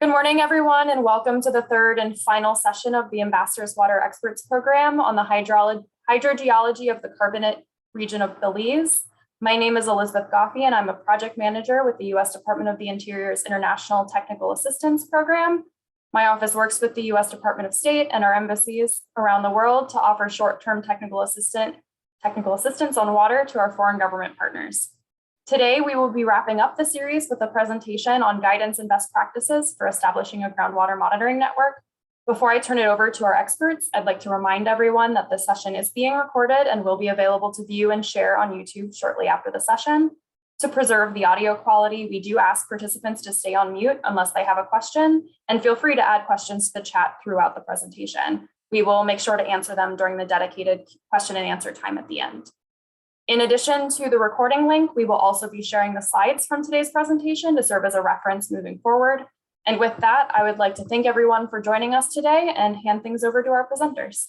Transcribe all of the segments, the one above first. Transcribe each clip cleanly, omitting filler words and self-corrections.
Good morning, everyone, and welcome to the third and final session of the Ambassador's Water Experts Program on the hydrogeology of the carbonate region of Belize. My name is Elizabeth Goffey, and I'm a project manager with the U.S. Department of the Interior's International Technical Assistance Program. My office works with the U.S. Department of State and our embassies around the world to offer short-term technical assistance on water to our foreign government partners. Today, we will be wrapping up the series with a presentation on guidance and best practices for establishing a groundwater monitoring network. Before I turn it over to our experts, I'd like to remind everyone that this session is being recorded and will be available to view and share on YouTube shortly after the session. To preserve the audio quality, we do ask participants to stay on mute unless they have a question, and feel free to add questions to the chat throughout the presentation. We will make sure to answer them during the dedicated question and answer time at the end. In addition to the recording link, we will also be sharing the slides from today's presentation to serve as a reference moving forward. And with that, I would like to thank everyone for joining us today and hand things over to our presenters.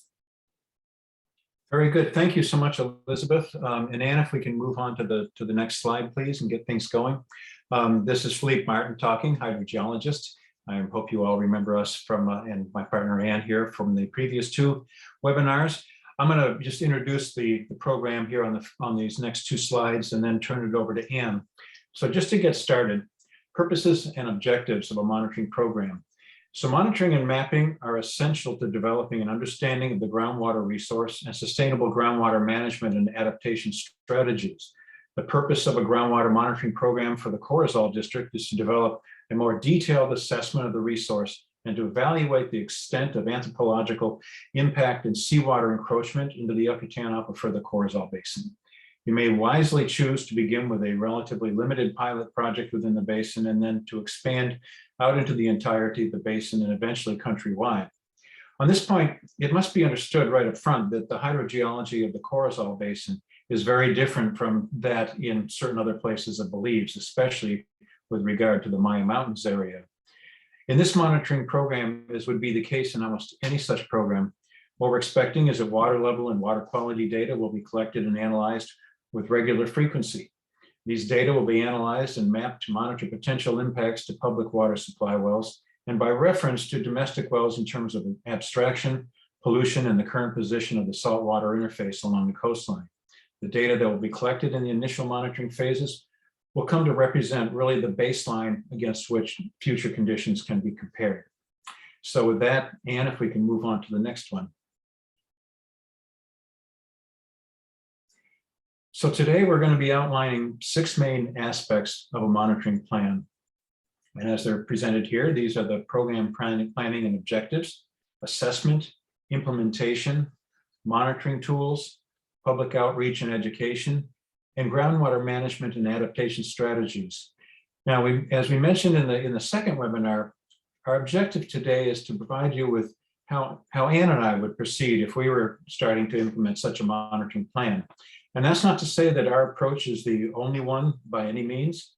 Very good. Thank you so much, Elizabeth. And Anne, if we can move on to the next slide, please, and get things going. This is Philippe Martin talking, hydrogeologist. I hope you all remember us from, and my partner Anne here from the previous two webinars. I'm going to just introduce the program here on these next two slides and then turn it over to Anne. So just to get started, purposes and objectives of a monitoring program. So monitoring and mapping are essential to developing an understanding of the groundwater resource and sustainable groundwater management and adaptation strategies. The purpose of a groundwater monitoring program for the Corozal district is to develop a more detailed assessment of the resource and to evaluate the extent of anthropological impact and seawater encroachment into the Yucatan Aquifer, the Corozal Basin. You may wisely choose to begin with a relatively limited pilot project within the basin and then to expand out into the entirety of the basin and eventually countrywide. On this point, it must be understood right up front that the hydrogeology of the Corozal Basin is very different from that in certain other places of Belize, especially with regard to the Maya Mountains area. In this monitoring program, as would be the case in almost any such program, what we're expecting is that water level and water quality data will be collected and analyzed with regular frequency. These data will be analyzed and mapped to monitor potential impacts to public water supply wells and by reference to domestic wells in terms of abstraction, pollution, and the current position of the saltwater interface along the coastline. The data that will be collected in the initial monitoring phases will come to represent really the baseline against which future conditions can be compared. So with that, Anne, if we can move on to the next one. So today we're going to be outlining 6 main aspects of a monitoring plan. And as they're presented here, these are the program planning and objectives, assessment, implementation, monitoring tools, public outreach and education, and groundwater management and adaptation strategies. Now, as we mentioned in the second webinar, our objective today is to provide you with how Anne and I would proceed if we were starting to implement such a monitoring plan. And that's not to say that our approach is the only one by any means,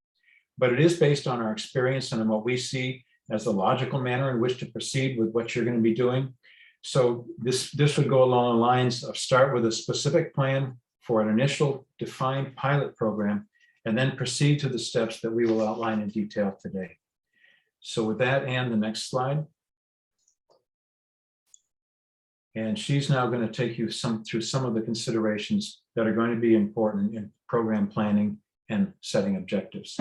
but it is based on our experience and on what we see as the logical manner in which to proceed with what you're going to be doing. So this would go along the lines of start with a specific plan for an initial defined pilot program, and then proceed to the steps that we will outline in detail today. So with that, Anne, the next slide. And she's now going to take you through some of the considerations that are going to be important in program planning and setting objectives.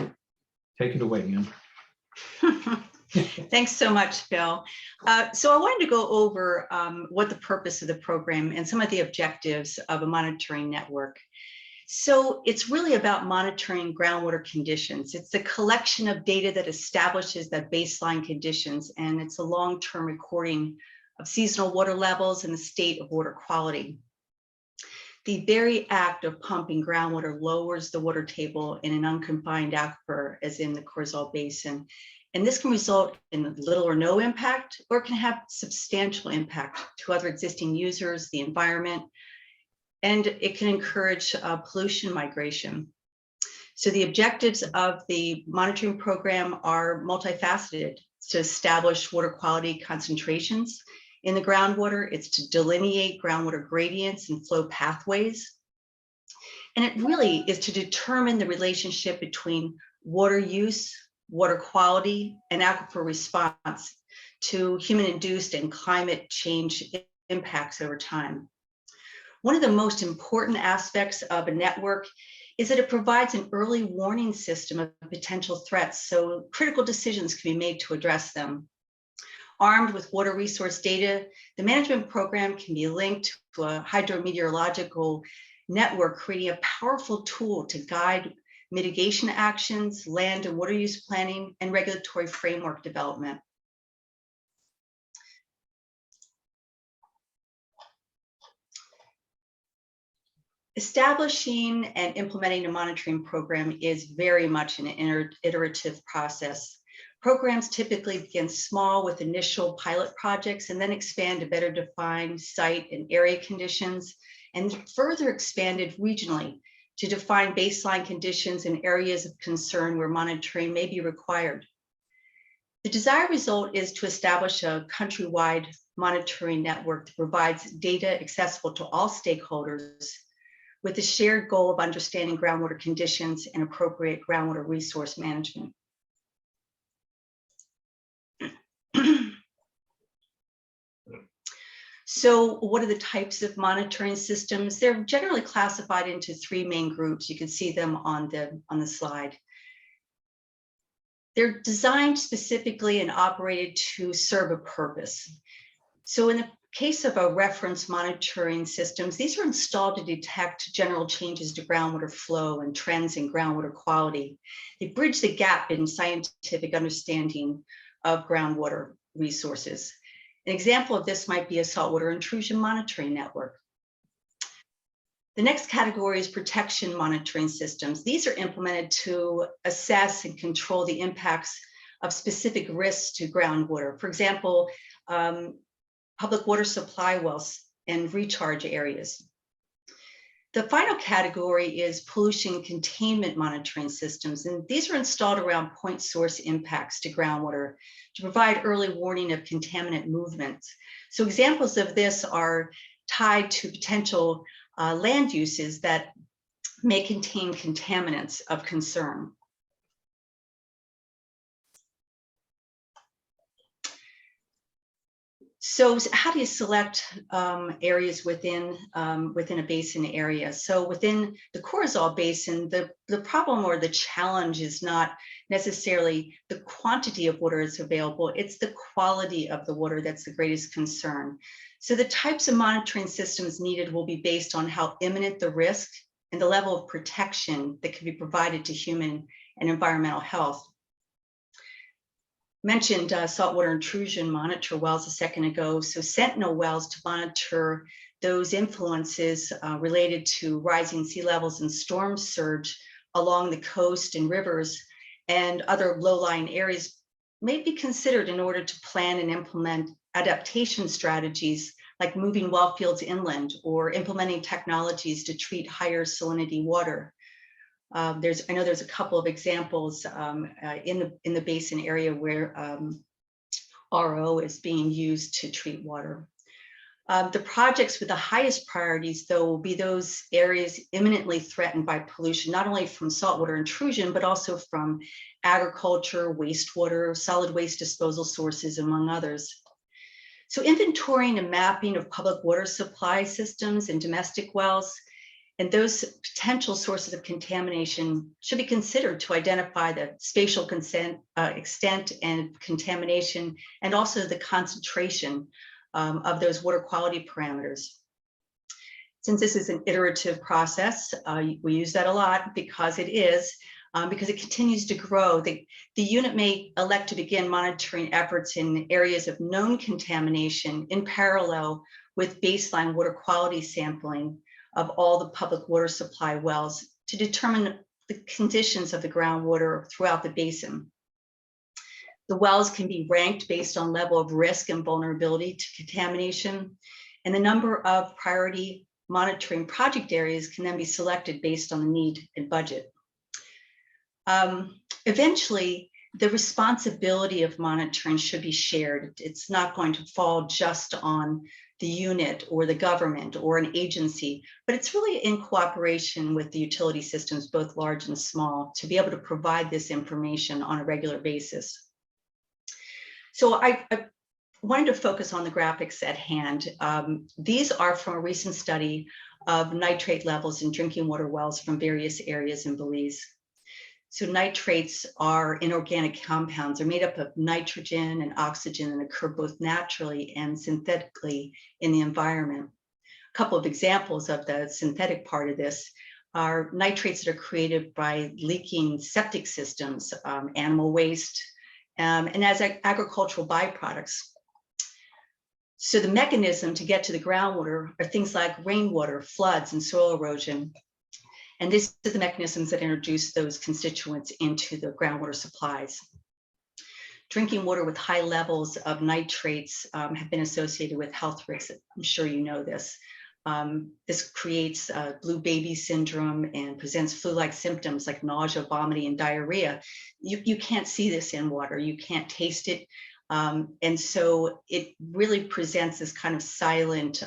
Take it away, Anne. Thanks so much, Phil. So I wanted to go over what the purpose of the program and some of the objectives of a monitoring network. So it's really about monitoring groundwater conditions. It's the collection of data that establishes the baseline conditions, and it's a long-term recording of seasonal water levels and the state of water quality. The very act of pumping groundwater lowers the water table in an unconfined aquifer, as in the Corozal Basin. And this can result in little or no impact, or it can have substantial impact to other existing users, the environment, and it can encourage pollution migration. So the objectives of the monitoring program are multifaceted. It's to establish water quality concentrations in the groundwater. It's to delineate groundwater gradients and flow pathways. And it really is to determine the relationship between water use, water quality, and aquifer response to human-induced and climate change impacts over time. One of the most important aspects of a network is that it provides an early warning system of potential threats, so critical decisions can be made to address them. Armed with water resource data, the management program can be linked to a hydrometeorological network, creating a powerful tool to guide mitigation actions, land and water use planning, and regulatory framework development. Establishing and implementing a monitoring program is very much an iterative process. Programs typically begin small with initial pilot projects and then expand to better define site and area conditions, and further expanded regionally to define baseline conditions and areas of concern where monitoring may be required. The desired result is to establish a countrywide monitoring network that provides data accessible to all stakeholders with the shared goal of understanding groundwater conditions and appropriate groundwater resource management. So what are the types of monitoring systems? They're generally classified into three main groups. You can see them on the slide. They're designed specifically and operated to serve a purpose. So in the case of our reference monitoring systems, these are installed to detect general changes to groundwater flow and trends in groundwater quality. They bridge the gap in scientific understanding of groundwater resources. An example of this might be a saltwater intrusion monitoring network. The next category is protection monitoring systems. These are implemented to assess and control the impacts of specific risks to groundwater. For example, public water supply wells and recharge areas. The final category is pollution containment monitoring systems, and these are installed around point source impacts to groundwater to provide early warning of contaminant movements. So examples of this are tied to potential land uses that may contain contaminants of concern. So how do you select areas within a basin area? So within the Corazal Basin, the problem or the challenge is not necessarily the quantity of water that's available, it's the quality of the water that's the greatest concern. So the types of monitoring systems needed will be based on how imminent the risk and the level of protection that can be provided to human and environmental health. Mentioned saltwater intrusion monitor wells a second ago. So sentinel wells to monitor those influences related to rising sea levels and storm surge along the coast and rivers and other low-lying areas may be considered in order to plan and implement adaptation strategies like moving well fields inland or implementing technologies to treat higher salinity water. I know there's a couple of examples in the basin area where RO is being used to treat water. The projects with the highest priorities, though, will be those areas imminently threatened by pollution, not only from saltwater intrusion, but also from agriculture, wastewater, solid waste disposal sources, among others. So inventorying and mapping of public water supply systems and domestic wells and those potential sources of contamination should be considered to identify the spatial extent and contamination, and also the concentration of those water quality parameters. Since this is an iterative process, we use that a lot because it continues to grow. The unit may elect to begin monitoring efforts in areas of known contamination in parallel with baseline water quality sampling of all the public water supply wells to determine the conditions of the groundwater throughout the basin. The wells can be ranked based on level of risk and vulnerability to contamination, and the number of priority monitoring project areas can then be selected based on the need and budget. Eventually, the responsibility of monitoring should be shared. It's not going to fall just on the unit or the government or an agency, but it's really in cooperation with the utility systems, both large and small, to be able to provide this information on a regular basis. So I wanted to focus on the graphics at hand. These are from a recent study of nitrate levels in drinking water wells from various areas in Belize. So nitrates are inorganic compounds. They're made up of nitrogen and oxygen and occur both naturally and synthetically in the environment. A couple of examples of the synthetic part of this are nitrates that are created by leaking septic systems, animal waste, and as agricultural byproducts. So the mechanism to get to the groundwater are things like rainwater, floods, and soil erosion. And this is the mechanisms that introduce those constituents into the groundwater supplies. Drinking water with high levels of nitrates have been associated with health risks. I'm sure you know this. This creates blue baby syndrome and presents flu-like symptoms like nausea, vomiting, and diarrhea. You can't see this in water. You can't taste it. And so it really presents this kind of silent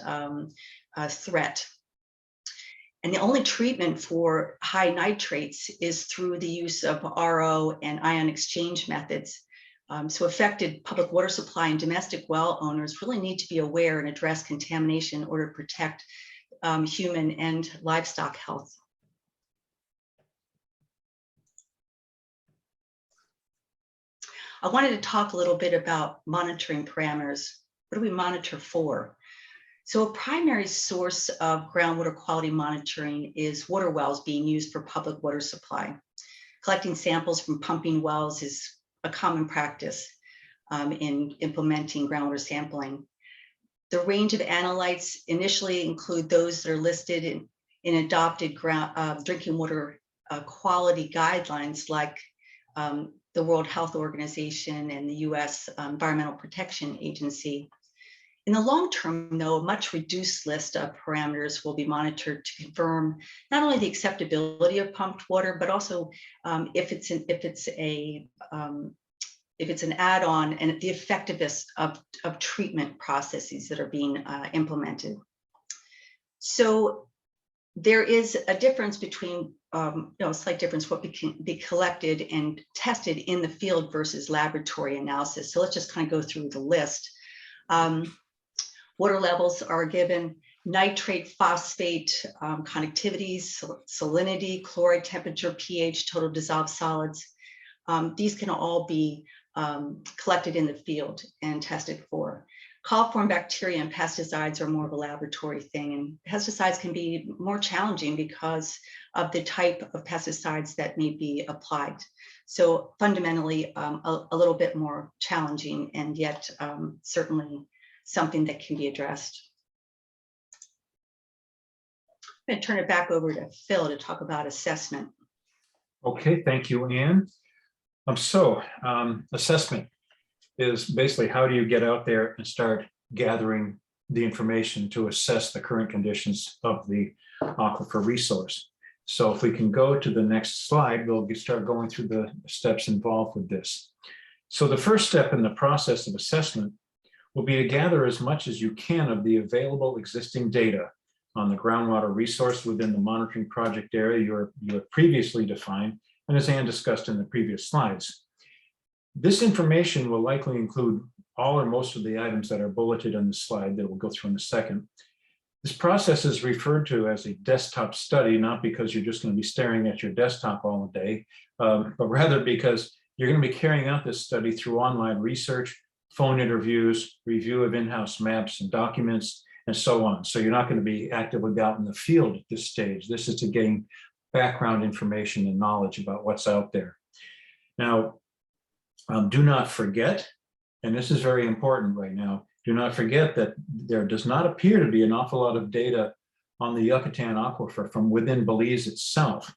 threat. And the only treatment for high nitrates is through the use of RO and ion exchange methods. So affected public water supply and domestic well owners really need to be aware and address contamination in order to protect human and livestock health. I wanted to talk a little bit about monitoring parameters. What do we monitor for? So a primary source of groundwater quality monitoring is water wells being used for public water supply. Collecting samples from pumping wells is a common practice in implementing groundwater sampling. The range of analytes initially include those that are listed in adopted drinking water quality guidelines like the World Health Organization and the US Environmental Protection Agency. In the long term, though, a much reduced list of parameters will be monitored to confirm not only the acceptability of pumped water, but also if it's an add-on and the effectiveness of treatment processes that are being implemented. So there is a difference between, a slight difference what can be collected and tested in the field versus laboratory analysis. So let's just kind of go through the list. Water levels are given, nitrate, phosphate, conductivities, salinity, chloride temperature, pH, total dissolved solids. These can all be collected in the field and tested for. Coliform bacteria and pesticides are more of a laboratory thing, and pesticides can be more challenging because of the type of pesticides that may be applied. So fundamentally, a little bit more challenging, and yet certainly something that can be addressed. I'm going to turn it back over to Phil to talk about assessment. Okay, thank you, Anne. Assessment is basically how do you get out there and start gathering the information to assess the current conditions of the aquifer resource. So if we can go to the next slide, we'll start going through the steps involved with this. So the first step in the process of assessment will be to gather as much as you can of the available existing data on the groundwater resource within the monitoring project area you have previously defined, and as Anne discussed in the previous slides. This information will likely include all or most of the items that are bulleted on the slide that we'll go through in a second. This process is referred to as a desktop study, not because you're just going to be staring at your desktop all day, but rather because you're going to be carrying out this study through online research, phone interviews, review of in-house maps and documents, and so on. So you're not going to be actively out in the field at this stage. This is to gain background information and knowledge about what's out there. Now, do not forget, and this is very important right now, do not forget that there does not appear to be an awful lot of data on the Yucatan Aquifer from within Belize itself.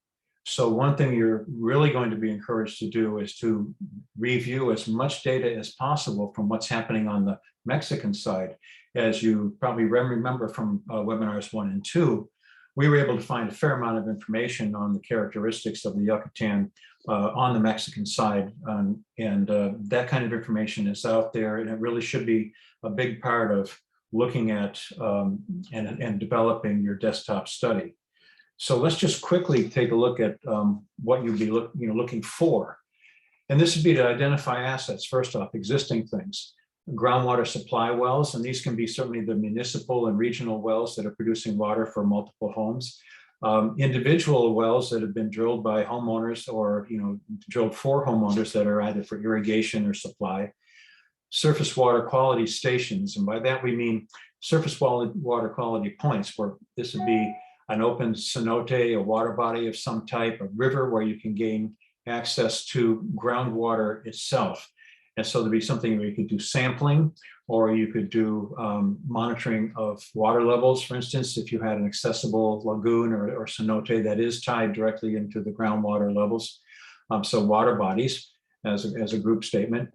So one thing you're really going to be encouraged to do is to review as much data as possible from what's happening on the Mexican side. As you probably remember from webinars 1 and 2, we were able to find a fair amount of information on the characteristics of the Yucatan on the Mexican side. And that kind of information is out there, and it really should be a big part of looking at and developing your desktop study. So let's just quickly take a look at what you'd be looking for. And this would be to identify assets, first off, existing things, groundwater supply wells, and these can be certainly the municipal and regional wells that are producing water for multiple homes. Individual wells that have been drilled by homeowners or drilled for homeowners that are either for irrigation or supply. Surface water quality stations, and by that we mean surface water quality points, where this would be an open cenote, a water body of some type, a river where you can gain access to groundwater itself. And so there'd be something where you could do sampling, or you could do monitoring of water levels. For instance, if you had an accessible lagoon or cenote that is tied directly into the groundwater levels. So water bodies as a group statement.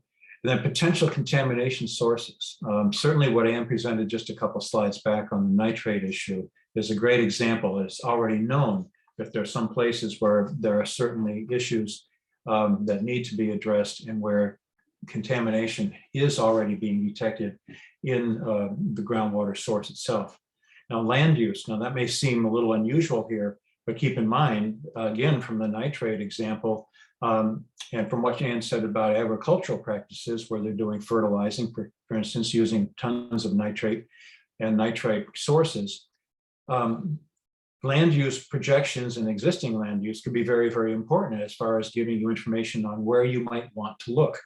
And then potential contamination sources. Certainly what Ann presented just a couple slides back on the nitrate issue is a great example. It's already known that there are some places where there are certainly issues that need to be addressed, and where contamination is already being detected in the groundwater source itself. Now, land use, now that may seem a little unusual here, but keep in mind, again, from the nitrate example, and from what Ann said about agricultural practices where they're doing fertilizing, for instance, using tons of nitrate and nitrate sources, land use projections and existing land use could be very, very important as far as giving you information on where you might want to look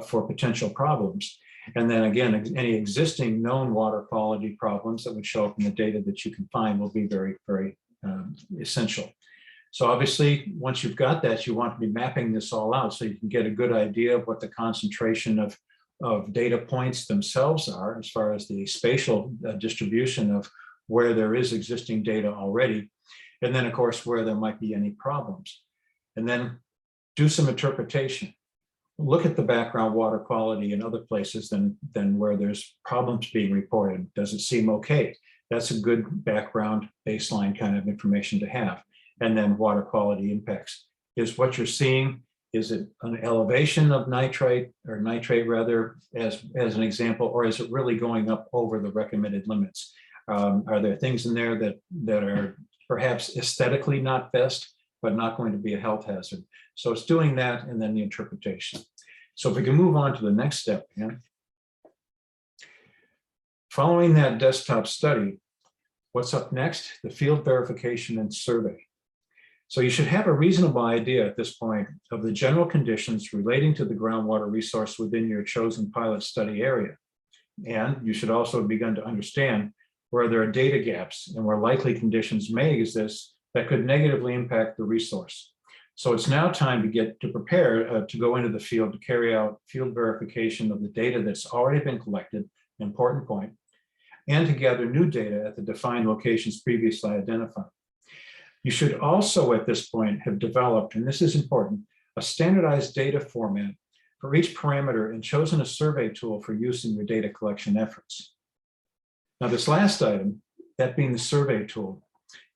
for potential problems. And then again, any existing known water quality problems that would show up in the data that you can find will be very, very essential. So obviously, once you've got that, you want to be mapping this all out so you can get a good idea of what the concentration of data points themselves are, as far as the spatial distribution of where there is existing data already. And then of course, where there might be any problems. And then do some interpretation. Look at the background water quality in other places than where there's problems being reported. Does it seem okay? That's a good background baseline kind of information to have. And then water quality impacts. Is what you're seeing, is it an elevation of nitrate rather, as an example, or is it really going up over the recommended limits? Are there things in there that are perhaps aesthetically not best, but not going to be a health hazard? So it's doing that, and then the interpretation. So if we can move on to the next step. Yeah. Following that desktop study, what's up next? The field verification and survey. So you should have a reasonable idea at this point of the general conditions relating to the groundwater resource within your chosen pilot study area. And you should also have begun to understand where there are data gaps and where likely conditions may exist that could negatively impact the resource. So it's now time to get to prepare to go into the field to carry out field verification of the data that's already been collected, important point, and to gather new data at the defined locations previously identified. You should also at this point have developed, and this is important, a standardized data format for each parameter and chosen a survey tool for use in your data collection efforts. Now this last item, that being the survey tool,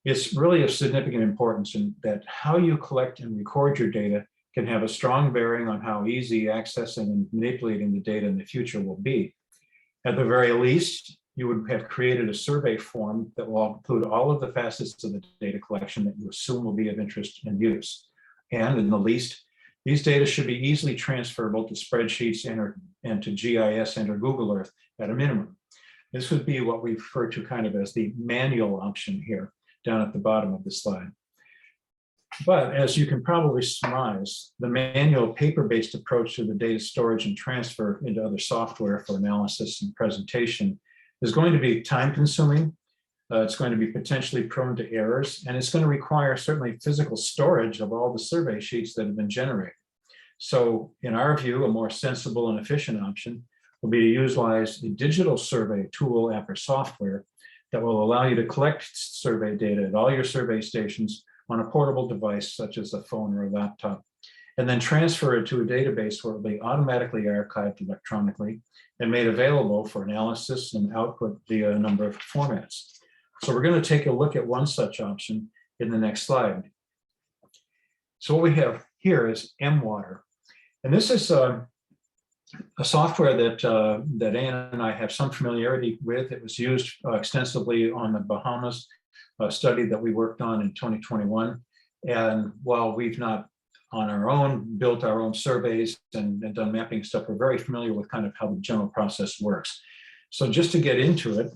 is really of significant importance in that how you collect and record your data can have a strong bearing on how easy accessing and manipulating the data in the future will be. At the very least, you would have created a survey form that will include all of the facets of the data collection that you assume will be of interest and use. And in the least, these data should be easily transferable to spreadsheets and to GIS and or Google Earth at a minimum. This would be what we refer to kind of as the manual option here down at the bottom of the slide. But as you can probably surmise, the manual paper-based approach to the data storage and transfer into other software for analysis and presentation is going to be time-consuming. It's going to be potentially prone to errors, and it's going to require certainly physical storage of all the survey sheets that have been generated. So in our view, a more sensible and efficient option will be to utilize a digital survey tool app or software that will allow you to collect survey data at all your survey stations on a portable device such as a phone or a laptop, and then transfer it to a database where it will be automatically archived electronically and made available for analysis and output via a number of formats. So we're going to take a look at one such option in the next slide. So what we have here is MWater. And this is a software that Ann and I have some familiarity with. It was used extensively on the Bahamas study that we worked on in 2021. And while we've not on our own built our own surveys and done mapping stuff, we're very familiar with kind of how the general process works. So just to get into it,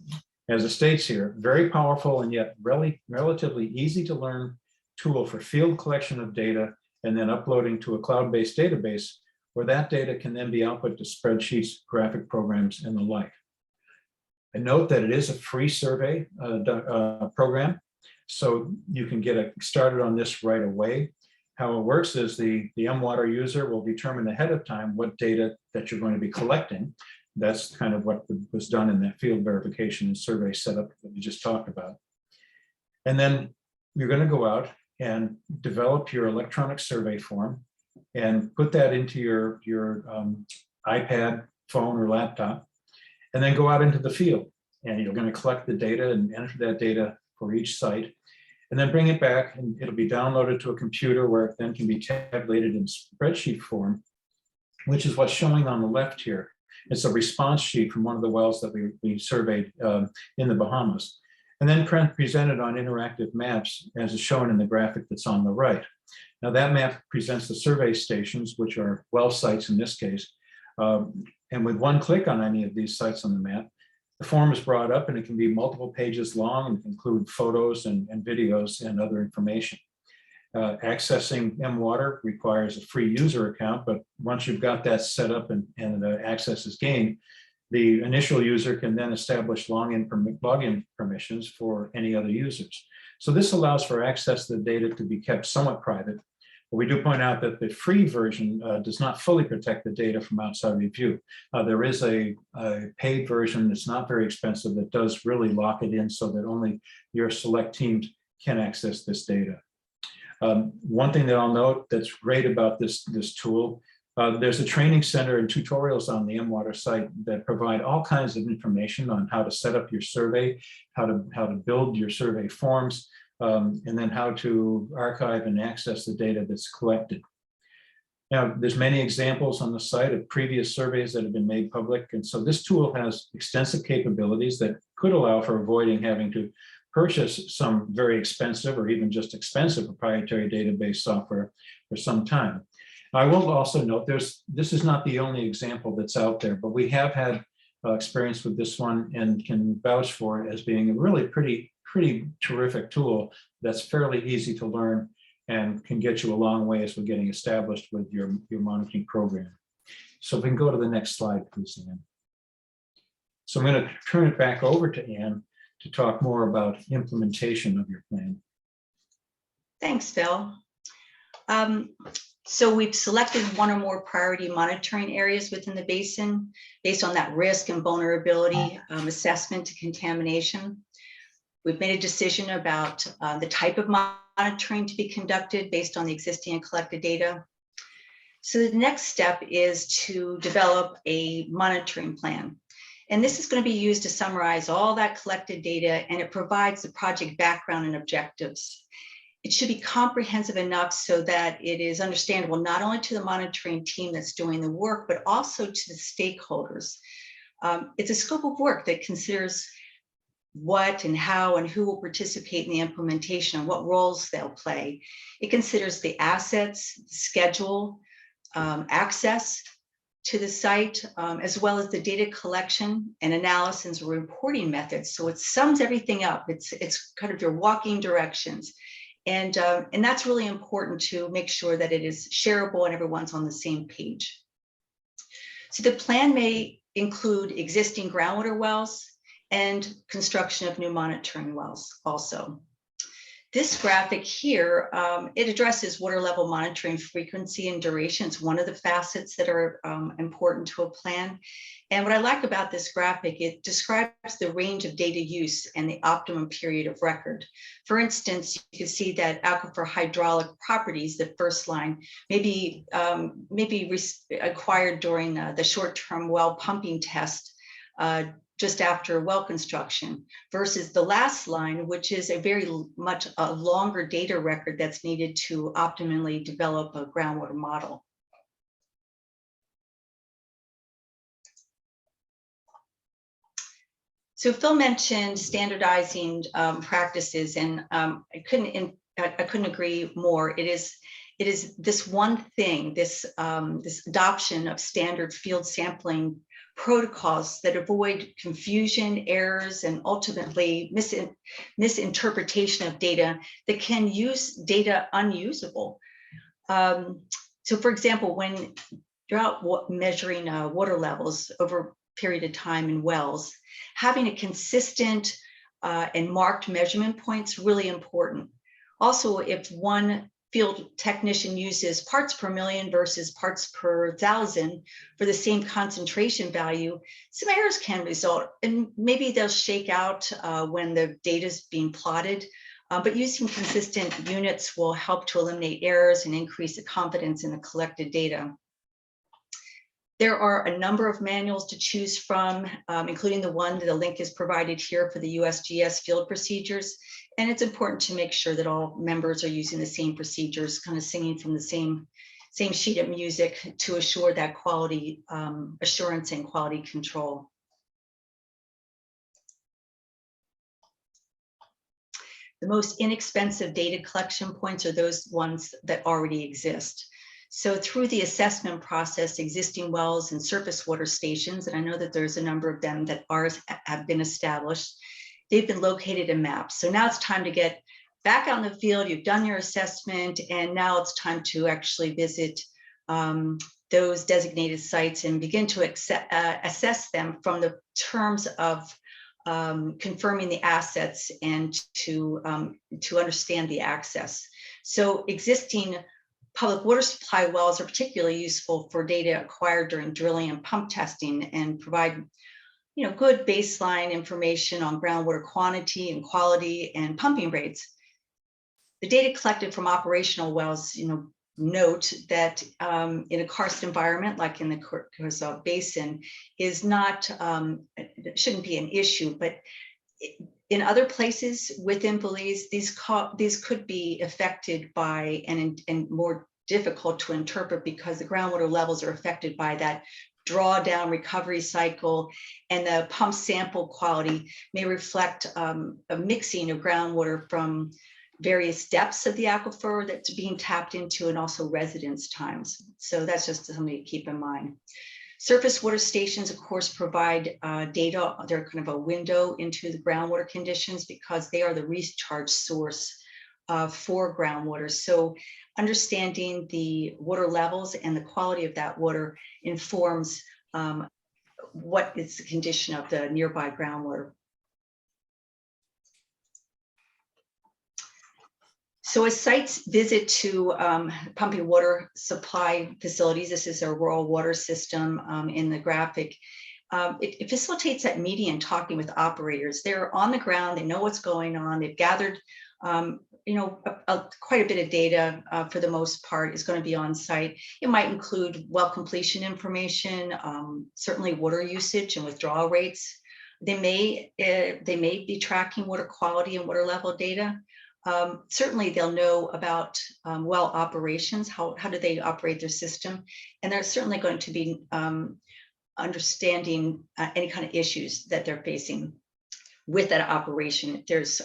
as it states here, very powerful and yet relatively easy to learn tool for field collection of data and then uploading to a cloud-based database where that data can then be output to spreadsheets, graphic programs, and the like. I note that it is a free survey program, so you can get started on this right away. How it works is the MWater user will determine ahead of time what data that you're going to be collecting. That's kind of what was done in that field verification and survey setup that we just talked about. And then you're going to go out and develop your electronic survey form and put that into your iPad, phone, or laptop, and then go out into the field. And you're going to collect the data and enter that data for each site, and then bring it back, and it'll be downloaded to a computer where it then can be tabulated in spreadsheet form, which is what's showing on the left here. It's a response sheet from one of the wells that we surveyed in the Bahamas, and then presented on interactive maps as is shown in the graphic that's on the right. Now that map presents the survey stations, which are well sites in this case. And with one click on any of these sites on the map, the form is brought up and it can be multiple pages long and include photos and videos and other information. Accessing MWater requires a free user account, but once you've got that set up and access is gained, the initial user can then establish login permissions for any other users. So this allows for access to the data to be kept somewhat private. But we do point out that the free version does not fully protect the data from outside review. There is a paid version that's not very expensive that does really lock it in so that only your select teams can access this data. One thing that I'll note that's great about this tool, there's a training center and tutorials on the MWater site that provide all kinds of information on how to set up your survey, how to build your survey forms, and then how to archive and access the data that's collected. Now, there's many examples on the site of previous surveys that have been made public. And so this tool has extensive capabilities that could allow for avoiding having to purchase some very expensive or even just expensive proprietary database software for some time. I will also note this is not the only example that's out there, but we have had experience with this one and can vouch for it as being a really pretty terrific tool that's fairly easy to learn and can get you a long way as we're getting established with your monitoring program. So if we can go to the next slide, please, Ann. So I'm going to turn it back over to Ann to talk more about implementation of your plan. Thanks, Phil. So we've selected one or more priority monitoring areas within the basin based on that risk and vulnerability assessment to contamination. We've made a decision about the type of monitoring to be conducted based on the existing and collected data. So the next step is to develop a monitoring plan. And this is going to be used to summarize all that collected data, and it provides the project background and objectives. It should be comprehensive enough so that it is understandable not only to the monitoring team that's doing the work, but also to the stakeholders. It's a scope of work that considers what and how and who will participate in the implementation and what roles they'll play. It considers the assets, schedule, access to the site, as well as the data collection and analysis and reporting methods. So it sums everything up. It's kind of your walking directions. And that's really important to make sure that it is shareable and everyone's on the same page. So the plan may include existing groundwater wells and construction of new monitoring wells also. This graphic here, it addresses water level monitoring frequency and duration. It's one of the facets that are important to a plan. And what I like about this graphic, it describes the range of data use and the optimum period of record. For instance, you can see that aquifer hydraulic properties, the first line, may be acquired during the short-term well pumping test just after well construction, versus the last line, which is a very much a longer data record that's needed to optimally develop a groundwater model. So Phil mentioned standardizing practices, and I couldn't agree more. It is this one thing, this adoption of standard field sampling protocols that avoid confusion, errors, and ultimately misinterpretation of data that can use data unusable. So for example, when you're out measuring water levels over a period of time in wells, having a consistent and marked measurement points really important. Also, if one field technician uses parts per million versus parts per thousand for the same concentration value, some errors can result, and maybe they'll shake out when the data is being plotted. But using consistent units will help to eliminate errors and increase the confidence in the collected data. There are a number of manuals to choose from, including the one that the link is provided here for the USGS field procedures. And it's important to make sure that all members are using the same procedures, kind of singing from the same sheet of music to assure that quality assurance and quality control. The most inexpensive data collection points are those ones that already exist. So through the assessment process, existing wells and surface water stations, and I know that there's a number of them that have been established, they've been located and mapped. So now it's time to get back out in the field, you've done your assessment, and now it's time to actually visit those designated sites and begin to assess them from the terms of confirming the assets and to understand the access. So existing public water supply wells are particularly useful for data acquired during drilling and pump testing, and provide good baseline information on groundwater quantity and quality and pumping rates. The data collected from operational wells, note that in a karst environment like in the Curacao Basin is not, it shouldn't be an issue, but in other places within Belize, these could be affected by and more difficult to interpret because the groundwater levels are affected by that drawdown recovery cycle, and the pump sample quality may reflect a mixing of groundwater from various depths of the aquifer that's being tapped into, and also residence times. So that's just something to keep in mind. Surface water stations, of course, provide data. They're kind of a window into the groundwater conditions because they are the recharge source for groundwater. So understanding the water levels and the quality of that water informs what is the condition of the nearby groundwater. So a site's visit to pumping water supply facilities, this is a rural water system in the graphic, it facilitates that meeting and talking with operators. They're on the ground, they know what's going on, they've gathered quite a bit of data for the most part is going to be on site. It might include well completion information, certainly water usage and withdrawal rates. They may be tracking water quality and water level data. Certainly they'll know about well operations, how do they operate their system, and they're certainly going to be understanding any kind of issues that they're facing with that operation. If there's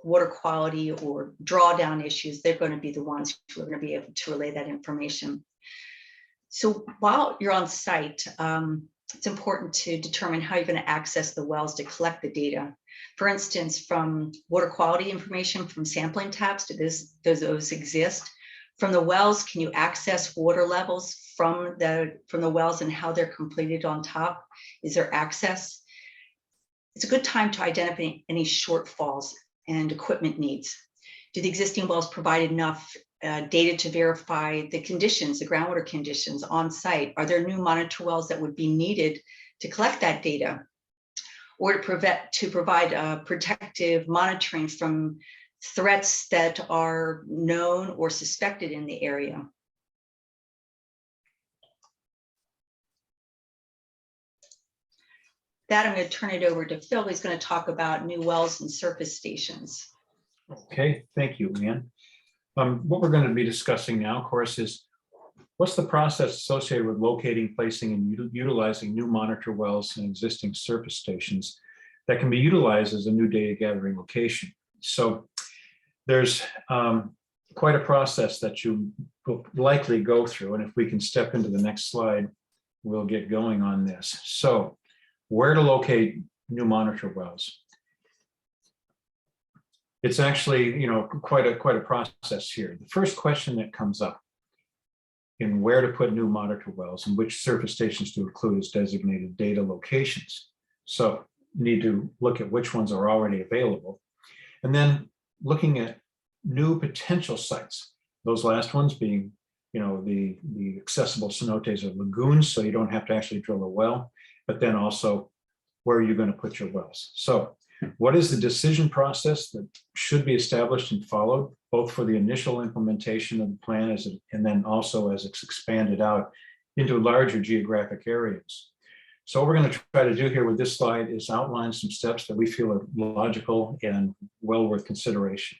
water quality or drawdown issues, they're going to be the ones who are going to be able to relay that information. So while you're on site, it's important to determine how you're going to access the wells to collect the data. For instance, from water quality information from sampling taps, does those exist? From the wells, can you access water levels from the wells and how they're completed on top? Is there access? It's a good time to identify any shortfalls and equipment needs. Do the existing wells provide enough data to verify the conditions, the groundwater conditions on site? Are there new monitor wells that would be needed to collect that data, or to provide protective monitoring from threats that are known or suspected in the area? that, I'm going to turn it over to Phil. He's going to talk about new wells and surface stations. Okay, thank you, Leanne. What we're going to be discussing now, of course, is what's the process associated with locating, placing, and utilizing new monitor wells and existing surface stations that can be utilized as a new data gathering location. So there's quite a process that you will likely go through. And if we can step into the next slide, we'll get going on this. So where to locate new monitor wells? It's actually, quite a process here. The first question that comes up in where to put new monitor wells and which surface stations to include as designated data locations. So you need to look at which ones are already available. And then looking at new potential sites, those last ones being, the accessible cenotes or lagoons, so you don't have to actually drill a well, but then also where are you going to put your wells? So what is the decision process that should be established and followed, both for the initial implementation of the plan and then also as it's expanded out into larger geographic areas? So what we're going to try to do here with this slide is outline some steps that we feel are logical and well worth consideration.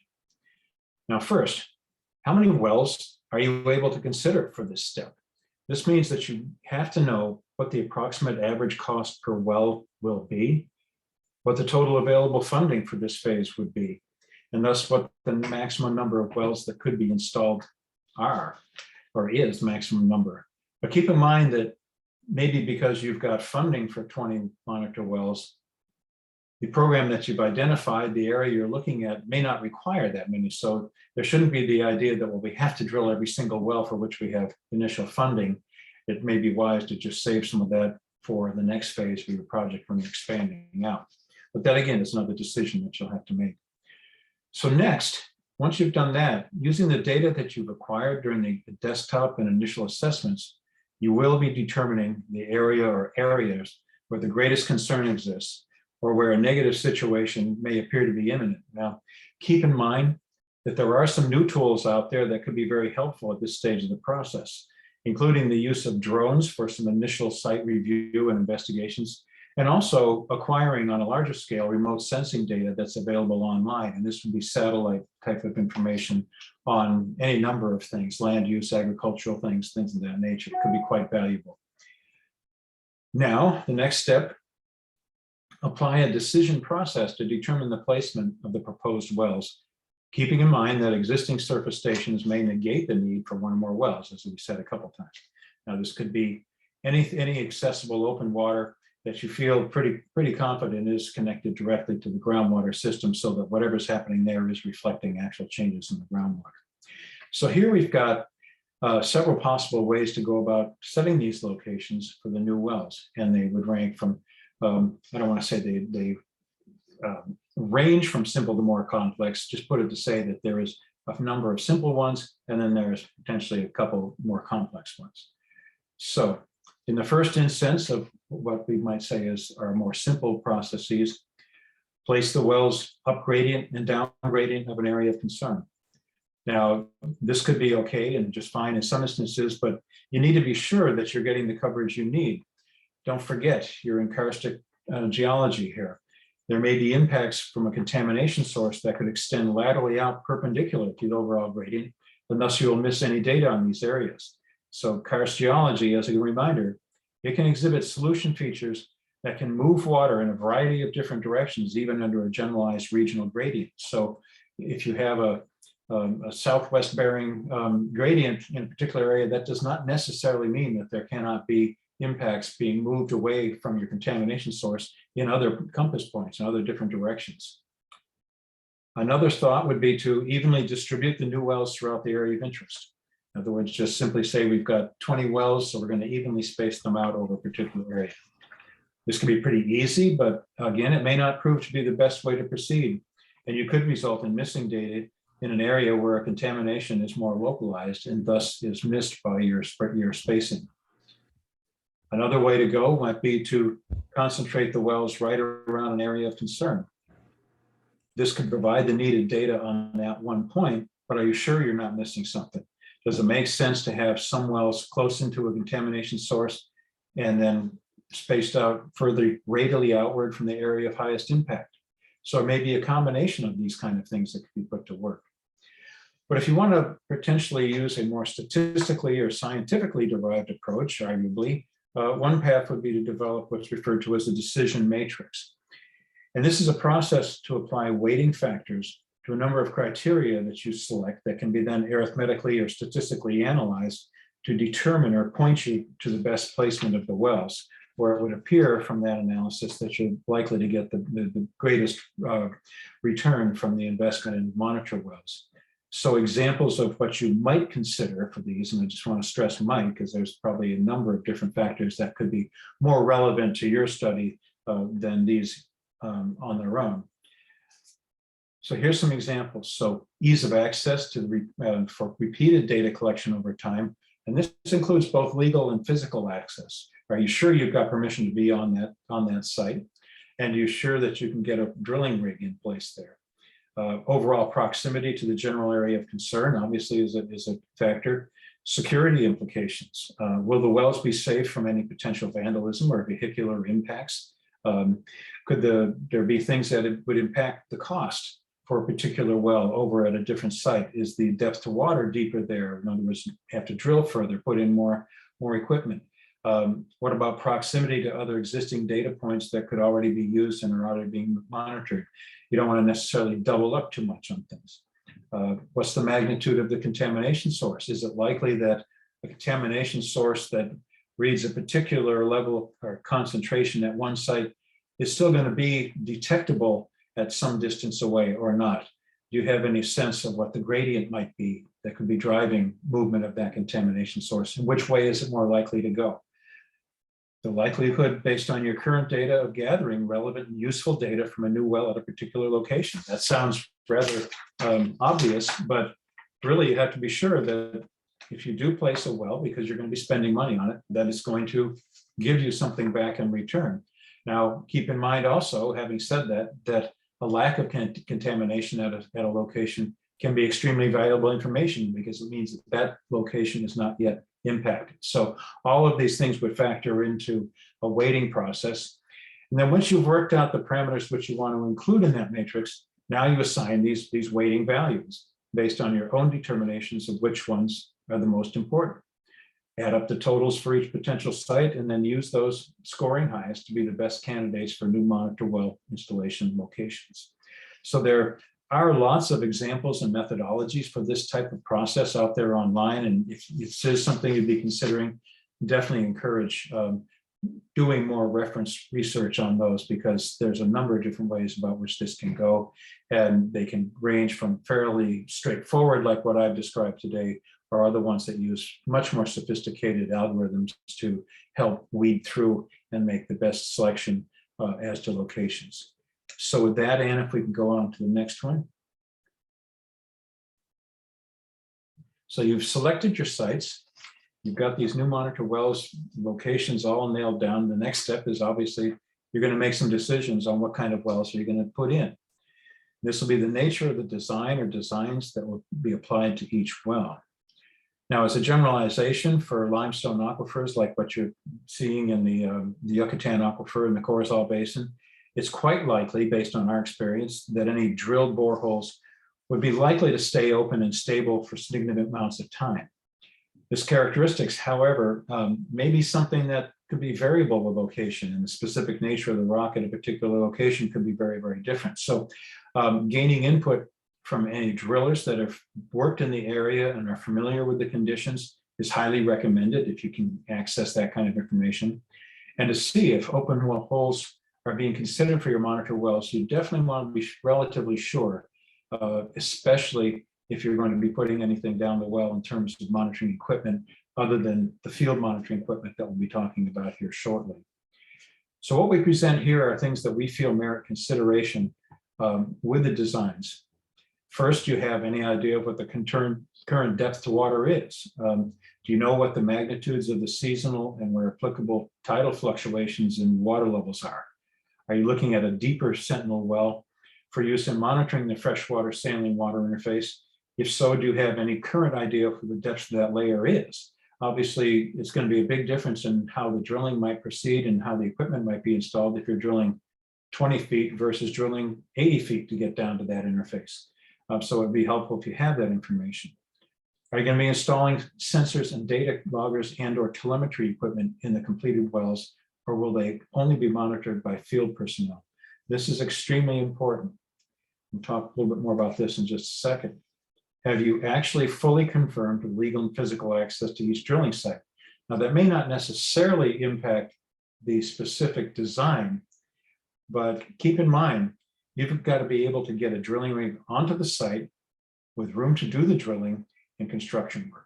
Now, first, how many wells are you able to consider for this step? This means that you have to know what the approximate average cost per well will be, what the total available funding for this phase would be, and thus what the maximum number of wells that could be installed are, or is maximum number. But keep in mind that maybe because you've got funding for 20 monitor wells, the program that you've identified, the area you're looking at, may not require that many. So there shouldn't be the idea that, well, we have to drill every single well for which we have initial funding. It may be wise to just save some of that for the next phase of your project when you're expanding out. But that, again, is another decision that you'll have to make. So next, once you've done that, using the data that you've acquired during the desktop and initial assessments, you will be determining the area or areas where the greatest concern exists or where a negative situation may appear to be imminent. Now, keep in mind that there are some new tools out there that could be very helpful at this stage of the process, including the use of drones for some initial site review and investigations, and also acquiring on a larger scale remote sensing data that's available online. And this would be satellite type of information on any number of things, land use, agricultural things of that nature. It could be quite valuable. Now, the next step, apply a decision process to determine the placement of the proposed wells, keeping in mind that existing surface stations may negate the need for one or more wells, as we said a couple times. Now, this could be any accessible open water that you feel pretty confident is connected directly to the groundwater system, so that whatever's happening there is reflecting actual changes in the groundwater. So here we've got several possible ways to go about setting these locations for the new wells, and they would rank from, I don't want to say they range from simple to more complex, just put it to say that there is a number of simple ones, and then there's potentially a couple more complex ones. So in the first instance of what we might say is our more simple processes, place the wells up gradient and down gradient of an area of concern. Now, this could be okay and just fine in some instances, but you need to be sure that you're getting the coverage you need. Don't forget, you're in karstic geology here. There may be impacts from a contamination source that could extend laterally out perpendicular to the overall gradient, and thus you will miss any data on these areas. So karst geology, as a reminder, it can exhibit solution features that can move water in a variety of different directions, even under a generalized regional gradient. So if you have a southwest bearing gradient in a particular area, that does not necessarily mean that there cannot be impacts being moved away from your contamination source in other compass points in other different directions. Another thought would be to evenly distribute the new wells throughout the area of interest. In other words, just simply say we've got 20 wells, so we're going to evenly space them out over a particular area. This can be pretty easy, but again, it may not prove to be the best way to proceed. And you could result in missing data in an area where a contamination is more localized and thus is missed by your spacing. Another way to go might be to concentrate the wells right around an area of concern. This could provide the needed data on that one point, but are you sure you're not missing something? Does it make sense to have some wells close into a contamination source and then spaced out further radially outward from the area of highest impact. So it may be a combination of these kind of things that could be put to work. But if you want to potentially use a more statistically or scientifically derived approach, arguably, one path would be to develop what's referred to as a decision matrix. And this is a process to apply weighting factors to a number of criteria that you select that can be then arithmetically or statistically analyzed to determine or point you to the best placement of the wells, where it would appear from that analysis that you're likely to get the greatest return from the investment in monitor wells. So examples of what you might consider for these, and I just want to stress might, because there's probably a number of different factors that could be more relevant to your study than these on their own. So here's some examples. So ease of access to for repeated data collection over time. And this includes both legal and physical access. Are you sure you've got permission to be on that site? And you're sure that you can get a drilling rig in place there? Overall proximity to the general area of concern obviously is a factor. Security implications. Will the wells be safe from any potential vandalism or vehicular impacts? Could there be things that would impact the cost for a particular well over at a different site? Is the depth to water deeper there? In other words, you have to drill further, put in more equipment. What about proximity to other existing data points that could already be used and are already being monitored? You don't want to necessarily double up too much on things. What's the magnitude of the contamination source? Is it likely that a contamination source that reads a particular level or concentration at one site is still going to be detectable at some distance away or not? Do you have any sense of what the gradient might be that could be driving movement of that contamination source? And which way is it more likely to go? The likelihood based on your current data of gathering relevant and useful data from a new well at a particular location. That sounds rather obvious, but really you have to be sure that if you do place a well, because you're going to be spending money on it, that it's going to give you something back in return. Now, keep in mind also, having said that a lack of contamination at a location can be extremely valuable information because it means that location is not yet impacted. So all of these things would factor into a weighting process. And then once you've worked out the parameters which you want to include in that matrix, now you assign these weighting values based on your own determinations of which ones are the most important. Add up the totals for each potential site and then use those scoring highest to be the best candidates for new monitor well installation locations. So there are lots of examples and methodologies for this type of process out there online. And if this is something you'd be considering, definitely encourage doing more reference research on those, because there's a number of different ways about which this can go. And they can range from fairly straightforward, like what I've described today, or other ones that use much more sophisticated algorithms to help weed through and make the best selection as to locations. So with that, Anna, if we can go on to the next one. So you've selected your sites. You've got these new monitor wells locations all nailed down. The next step is obviously you're going to make some decisions on what kind of wells you're going to put in. This will be the nature of the design or designs that will be applied to each well. Now, as a generalization for limestone aquifers, like what you're seeing in the Yucatan Aquifer in the Corazal Basin, it's quite likely, based on our experience, that any drilled boreholes would be likely to stay open and stable for significant amounts of time. This characteristics, however, may be something that could be variable with location, and the specific nature of the rock at a particular location could be very, very different. So gaining input from any drillers that have worked in the area and are familiar with the conditions is highly recommended if you can access that kind of information. And to see if open well holes are being considered for your monitor wells, you definitely want to be relatively sure, especially if you're going to be putting anything down the well in terms of monitoring equipment other than the field monitoring equipment that we'll be talking about here shortly. So what we present here are things that we feel merit consideration with the designs. First, you have any idea of what the current depth to water is? Do you know what the magnitudes of the seasonal and where applicable tidal fluctuations in water levels are? Are you looking at a deeper sentinel well for use in monitoring the freshwater saline water interface? If so, do you have any current idea of what the depth of that layer is? Obviously, it's going to be a big difference in how the drilling might proceed and how the equipment might be installed if you're drilling 20 feet versus drilling 80 feet to get down to that interface. So it'd be helpful if you have that information. Are you going to be installing sensors and data loggers and or telemetry equipment in the completed wells, or will they only be monitored by field personnel? This is extremely important. We'll talk a little bit more about this in just a second. Have you actually fully confirmed legal and physical access to each drilling site? Now, that may not necessarily impact the specific design, but keep in mind, you've got to be able to get a drilling rig onto the site with room to do the drilling and construction work.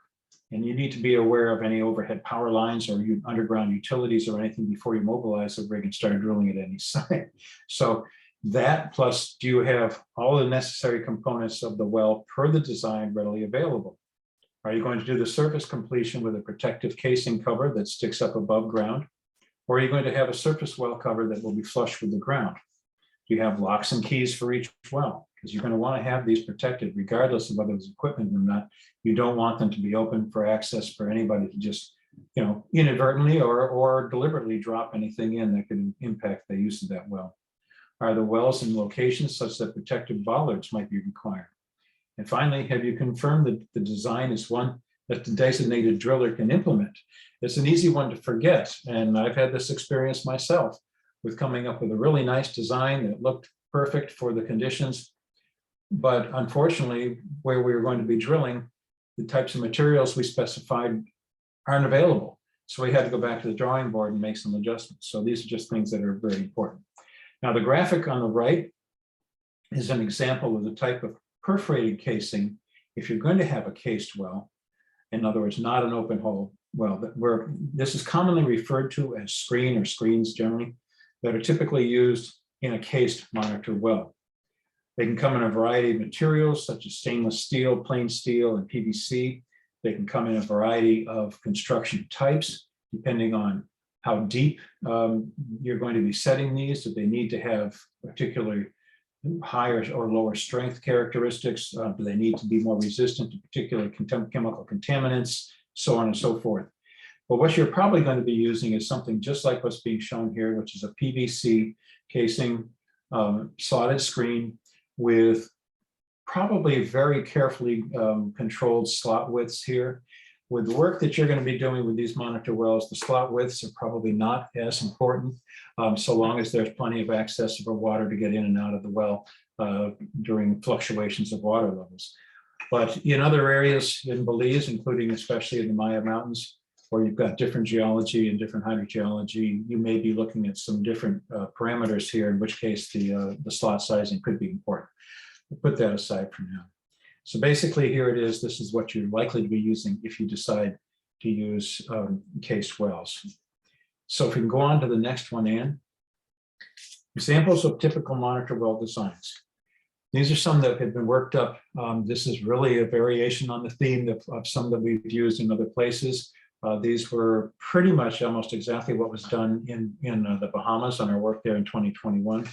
And you need to be aware of any overhead power lines or underground utilities or anything before you mobilize the rig and start drilling at any site. So that plus, do you have all the necessary components of the well per the design readily available? Are you going to do the surface completion with a protective casing cover that sticks up above ground? Or are you going to have a surface well cover that will be flush with the ground? Do you have locks and keys for each well? Because you're going to want to have these protected regardless of whether it's equipment or not. You don't want them to be open for access for anybody to just, inadvertently or deliberately drop anything in that could impact the use of that well. Are the wells in locations such that protective bollards might be required? And finally, have you confirmed that the design is one that the designated driller can implement? It's an easy one to forget. And I've had this experience myself with coming up with a really nice design that looked perfect for the conditions. But unfortunately, where we were going to be drilling, the types of materials we specified aren't available. So we had to go back to the drawing board and make some adjustments. So these are just things that are very important. Now, the graphic on the right is an example of the type of perforated casing. If you're going to have a cased well, in other words, not an open hole well, this is commonly referred to as screen or screens generally, that are typically used in a cased monitor well. They can come in a variety of materials such as stainless steel, plain steel, and PVC. They can come in a variety of construction types, depending on how deep you're going to be setting these. Do they need to have particularly higher or lower strength characteristics? Do they need to be more resistant to particular chemical contaminants, so on and so forth? But what you're probably going to be using is something just like what's being shown here, which is a PVC casing, slotted screen with probably very carefully controlled slot widths here. With the work that you're going to be doing with these monitor wells, the slot widths are probably not as important, so long as there's plenty of access for water to get in and out of the well during fluctuations of water levels. But in other areas in Belize, including especially in the Maya Mountains, where you've got different geology and different hydrogeology, you may be looking at some different parameters here, in which case the slot sizing could be important. We'll put that aside for now. So basically here it is, this is what you're likely to be using if you decide to use cased wells. So if we can go on to the next one, Ann. Examples of typical monitor well designs. These are some that have been worked up. This is really a variation on the theme of some that we've used in other places. These were pretty much almost exactly what was done in the Bahamas on our work there in 2021.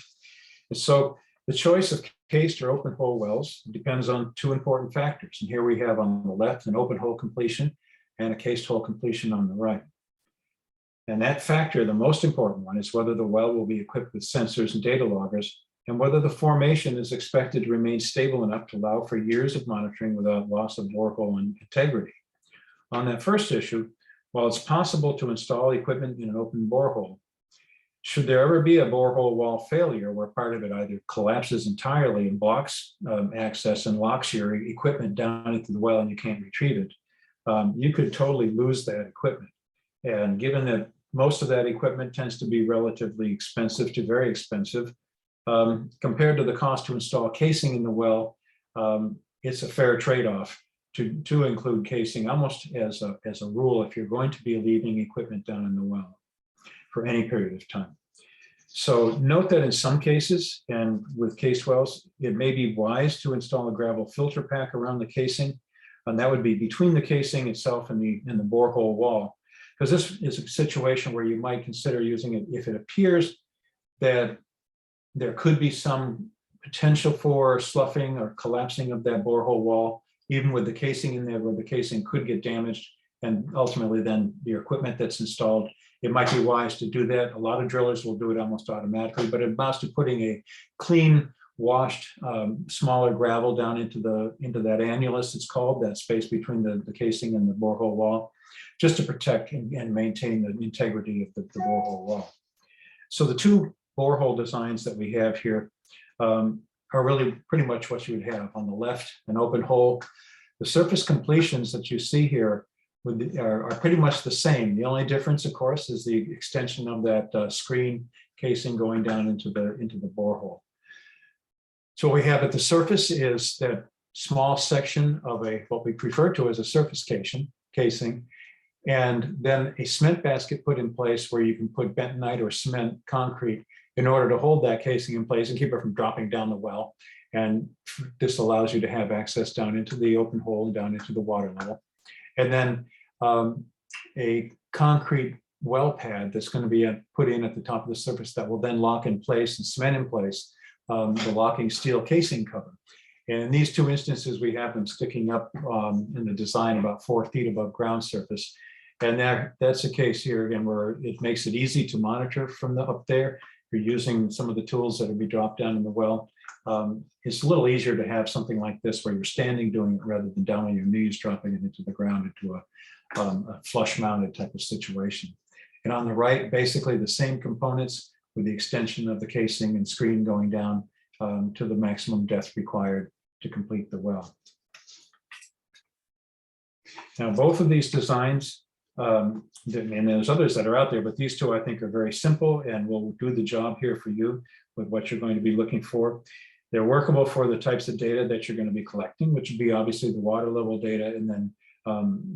And so the choice of cased or open hole wells depends on two important factors. And here we have on the left an open hole completion and a cased hole completion on the right. And that factor, the most important one, is whether the well will be equipped with sensors and data loggers, and whether the formation is expected to remain stable enough to allow for years of monitoring without loss of borehole integrity. On that first issue, while it's possible to install equipment in an open borehole, should there ever be a borehole wall failure where part of it either collapses entirely and blocks access and locks your equipment down into the well and you can't retrieve it, you could totally lose that equipment. And given that most of that equipment tends to be relatively expensive to very expensive, compared to the cost to install casing in the well, it's a fair trade-off to include casing almost as a rule if you're going to be leaving equipment down in the well for any period of time. So note that in some cases, and with cased wells, it may be wise to install a gravel filter pack around the casing, and that would be between the casing itself and the borehole wall, because this is a situation where you might consider using it if it appears that there could be some potential for sloughing or collapsing of that borehole wall, even with the casing in there, where the casing could get damaged and ultimately then your equipment that's installed. It might be wise to do that. A lot of drillers will do it almost automatically, but it amounts to putting a clean, washed, smaller gravel down into that annulus, it's called, that space between the casing and the borehole wall, just to protect and maintain the integrity of the borehole wall. So the two borehole designs that we have here are really pretty much what you would have. On the left, an open hole. The surface completions that you see here are pretty much the same. The only difference, of course, is the extension of that screen casing going down into the borehole. So what we have at the surface is that small section of what we refer to as a surface casing, and then a cement basket put in place where you can put bentonite or cement concrete in order to hold that casing in place and keep it from dropping down the well. And this allows you to have access down into the open hole and down into the water level. And then a concrete well pad that's going to be put in at the top of the surface that will then lock in place and cement in place the locking steel casing cover. And in these two instances, we have them sticking up in the design about 4 feet above ground surface. And that's the case here again, where it makes it easy to monitor from up there. You're using some of the tools that will be dropped down in the well. It's a little easier to have something like this where you're standing doing it rather than down on your knees, dropping it into the ground into a flush mounted type of situation. And on the right, basically the same components with the extension of the casing and screen going down to the maximum depth required to complete the well. Now, both of these designs, and there's others that are out there, but these two I think are very simple and will do the job here for you with what you're going to be looking for. They're workable for the types of data that you're going to be collecting, which would be obviously the water level data, and then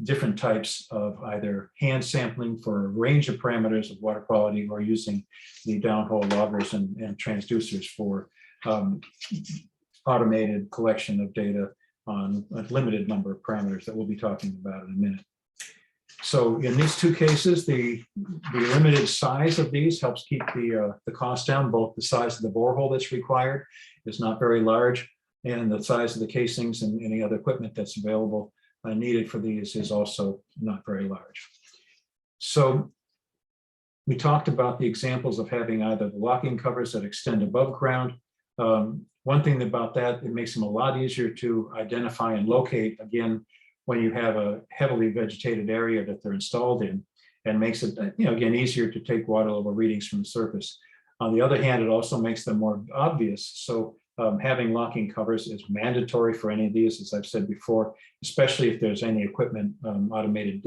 different types of either hand sampling for a range of parameters of water quality, or using the downhole loggers and transducers for automated collection of data on a limited number of parameters that we'll be talking about in a minute. So in these two cases, the limited size of these helps keep the cost down. Both the size of the borehole that's required is not very large, and the size of the casings and any other equipment that's available needed for these is also not very large. So we talked about the examples of having either the locking covers that extend above ground. One thing about that, it makes them a lot easier to identify and locate, again, when you have a heavily vegetated area that they're installed in, and makes it, again, easier to take water level readings from the surface. On the other hand, it also makes them more obvious. So having locking covers is mandatory for any of these, as I've said before, especially if there's any equipment, automated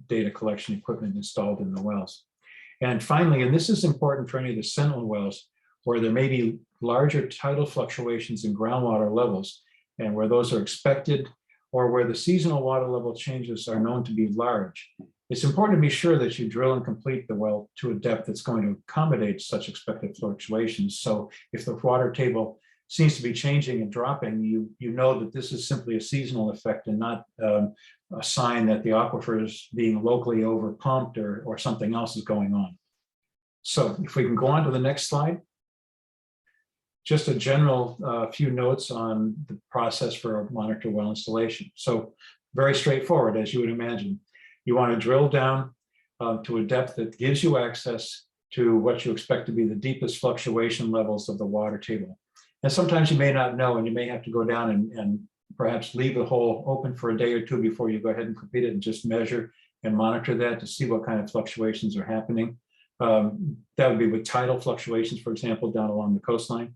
data collection equipment installed in the wells. And finally, and this is important for any of the sentinel wells, where there may be larger tidal fluctuations in groundwater levels, and where those are expected, or where the seasonal water level changes are known to be large. It's important to be sure that you drill and complete the well to a depth that's going to accommodate such expected fluctuations. So if the water table seems to be changing and dropping, you know that this is simply a seasonal effect and not a sign that the aquifer is being locally over pumped or something else is going on. So if we can go on to the next slide. Just a general few notes on the process for a monitor well installation. So very straightforward, as you would imagine. You want to drill down to a depth that gives you access to what you expect to be the deepest fluctuation levels of the water table. And sometimes you may not know, and you may have to go down and perhaps leave the hole open for a day or two before you go ahead and complete it, and just measure and monitor that to see what kind of fluctuations are happening. That would be with tidal fluctuations, for example, down along the coastline.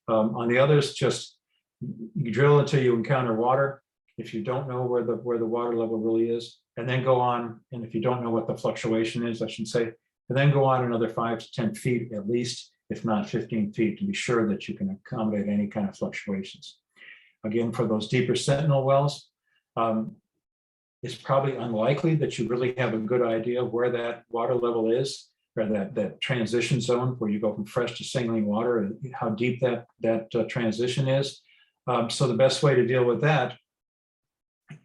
On the others, just you drill until you encounter water. If you don't know where the water level really is, and then go on, and if you don't know what the fluctuation is, I should say, and then go on another 5 to 10 feet at least, if not 15 feet, to be sure that you can accommodate any kind of fluctuations. Again, for those deeper sentinel wells, it's probably unlikely that you really have a good idea of where that water level is, or that transition zone where you go from fresh to saline water, and how deep that transition is. So the best way to deal with that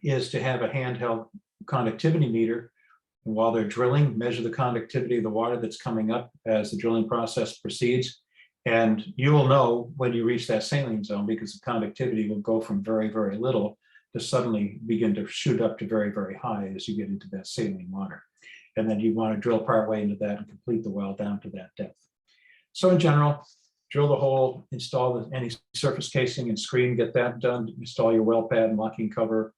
is to have a handheld conductivity meter, and while they're drilling, measure the conductivity of the water that's coming up as the drilling process proceeds. And you will know when you reach that saline zone, because the conductivity will go from very, very little to suddenly begin to shoot up to very, very high as you get into that saline water. And then you want to drill partway into that and complete the well down to that depth. So in general, drill the hole, install any surface casing and screen, get that done, install your well pad and locking cover,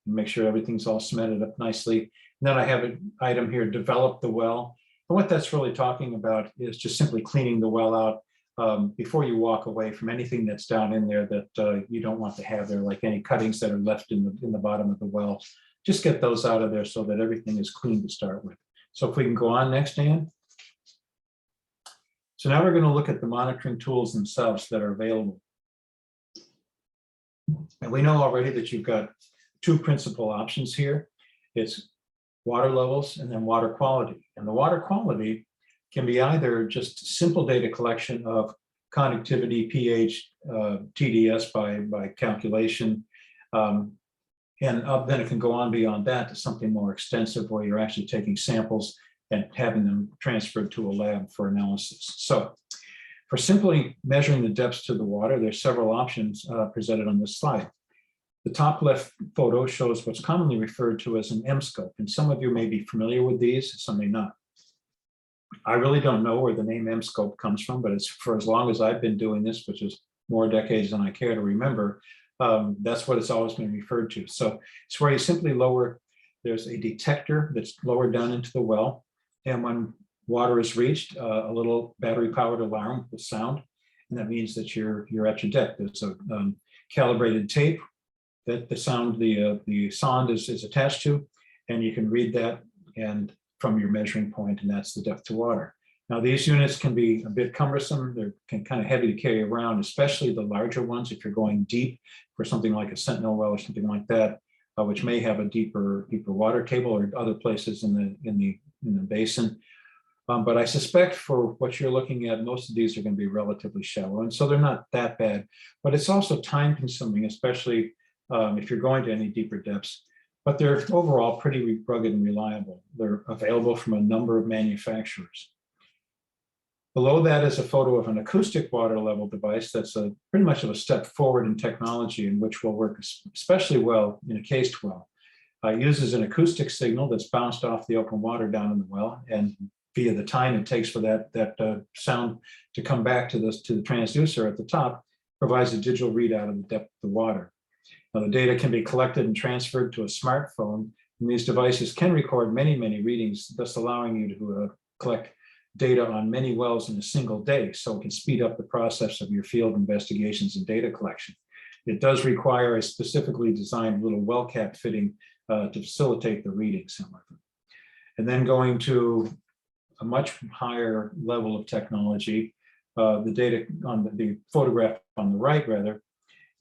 and make sure everything's all cemented up nicely. And then I have an item here, develop the well. And what that's really talking about is just simply cleaning the well out before you walk away from anything that's down in there that you don't want to have there, like any cuttings that are left in the bottom of the well. Just get those out of there so that everything is clean to start with. So if we can go on next, Dan. So now we're going to look at the monitoring tools themselves that are available. And we know already that you've got two principal options here. It's water levels and then water quality. And the water quality can be either just simple data collection of conductivity, pH, TDS by calculation. And then it can go on beyond that to something more extensive where you're actually taking samples and having them transferred to a lab for analysis. So for simply measuring the depths to the water, there's several options presented on this slide. The top left photo shows what's commonly referred to as an M-scope, and some of you may be familiar with these, some may not. I really don't know where the name M-scope comes from, but it's for as long as I've been doing this, which is more decades than I care to remember, that's what it's always been referred to. So it's where you simply lower, there's a detector that's lowered down into the well, and when water is reached, a little battery-powered alarm will sound, and that means that you're at your depth. There's a calibrated tape that the sonde is attached to, and you can read that and from your measuring point, and that's the depth to water. Now, these units can be a bit cumbersome. They're kind of heavy to carry around, especially the larger ones if you're going deep for something like a sentinel well or something like that, which may have a deeper water table, or other places in the basin. But I suspect for what you're looking at, most of these are going to be relatively shallow, and so they're not that bad. But it's also time consuming, especially if you're going to any deeper depths. But they're overall pretty rugged and reliable. They're available from a number of manufacturers. Below that is a photo of an acoustic water level device that's pretty much of a step forward in technology, and which will work especially well in a cased well. It uses an acoustic signal that's bounced off the open water down in the well, and via the time it takes for that sound to come back to the transducer at the top, provides a digital readout of the depth of the water. Now, the data can be collected and transferred to a smartphone, and these devices can record many, many readings, thus allowing you to collect data on many wells in a single day, so it can speed up the process of your field investigations and data collection. It does require a specifically designed little well cap fitting to facilitate the readings, however. And then going to a much higher level of technology, the data on the photograph on the right, rather,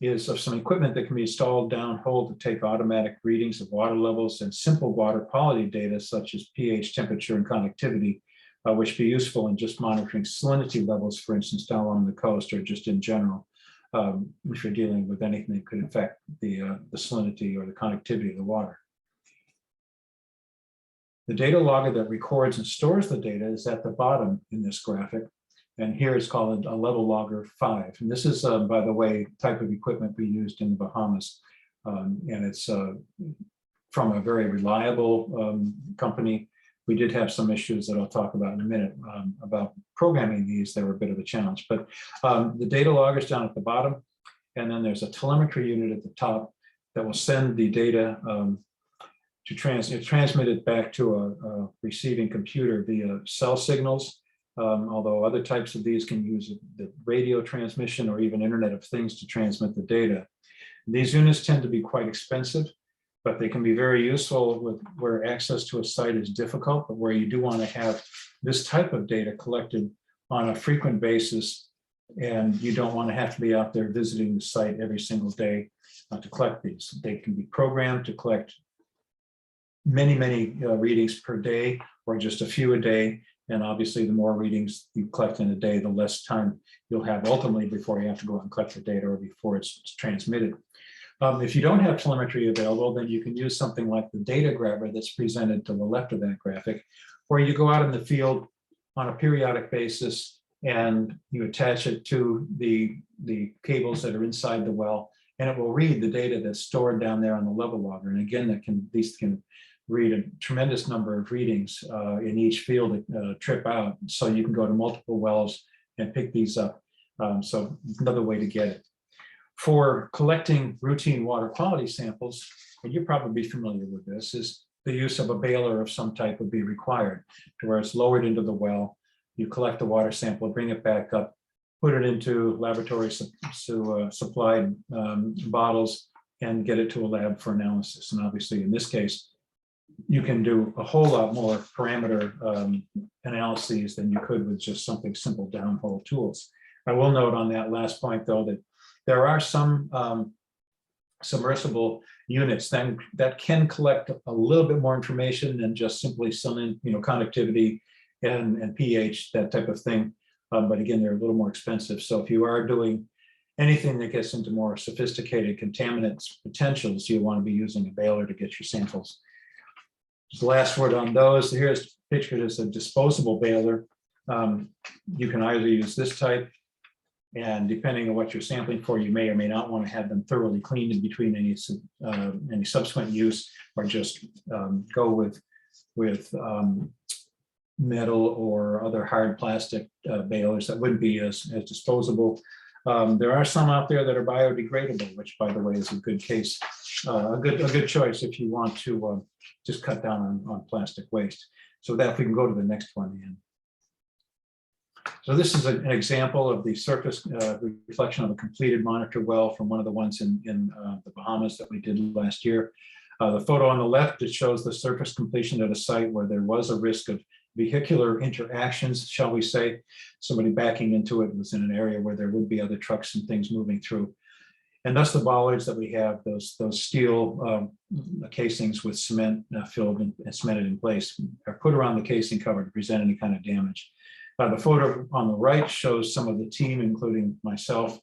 is of some equipment that can be installed downhole to take automatic readings of water levels and simple water quality data, such as pH, temperature, and conductivity, which be useful in just monitoring salinity levels, for instance, down along the coast, or just in general, if you're dealing with anything that could affect the salinity or the conductivity of the water. The data logger that records and stores the data is at the bottom in this graphic. And here it's called a level logger 5. And this is, by the way, type of equipment we used in the Bahamas. And it's from a very reliable company. We did have some issues that I'll talk about in a minute about programming these. They were a bit of a challenge, but the data logger is down at the bottom. And then there's a telemetry unit at the top that will send the data to transmit it back to a receiving computer via cell signals. Although other types of these can use the radio transmission or even Internet of Things to transmit the data. These units tend to be quite expensive, but they can be very useful with where access to a site is difficult, but where you do want to have this type of data collected on a frequent basis, and you don't want to have to be out there visiting the site every single day to collect these. They can be programmed to collect many, many readings per day, or just a few a day. And obviously, the more readings you collect in a day, the less time you'll have ultimately before you have to go out and collect the data, or before it's transmitted. If you don't have telemetry available, then you can use something like the data grabber that's presented to the left of that graphic, where you go out in the field on a periodic basis and you attach it to the cables that are inside the well, and it will read the data that's stored down there on the level logger. And again, these can read a tremendous number of readings in each field trip out. So you can go to multiple wells and pick these up. So another way to get it. For collecting routine water quality samples, and you're probably familiar with this, is the use of a baler of some type would be required, to where it's lowered into the well. You collect the water sample, bring it back up, put it into laboratory supplied bottles, and get it to a lab for analysis. And obviously, in this case, you can do a whole lot more parameter analyses than you could with just something simple downhole tools. I will note on that last point, though, that there are some submersible units that can collect a little bit more information than just simply conductivity and pH, that type of thing. But again, they're a little more expensive. So if you are doing anything that gets into more sophisticated contaminants potentials, you want to be using a baler to get your samples. Just the last word on those. Here's pictured as a disposable baler. You can either use this type, and depending on what you're sampling for, you may or may not want to have them thoroughly cleaned in between any subsequent use, or just go with metal or other hard plastic balers that wouldn't be as disposable. There are some out there that are biodegradable, which, by the way, is a good case, a good choice if you want to just cut down on plastic waste. So that, if we can go to the next one, Ian. So this is an example of the surface reflection of a completed monitor well from one of the ones in the Bahamas that we did last year. The photo on the left, it shows the surface completion at a site where there was a risk of vehicular interactions, shall we say. Somebody backing into it was in an area where there would be other trucks and things moving through. And thus the bollards that we have, those steel casings with cement filled and cemented in place, are put around the casing cover to prevent any kind of damage. The photo on the right shows some of the team, including myself,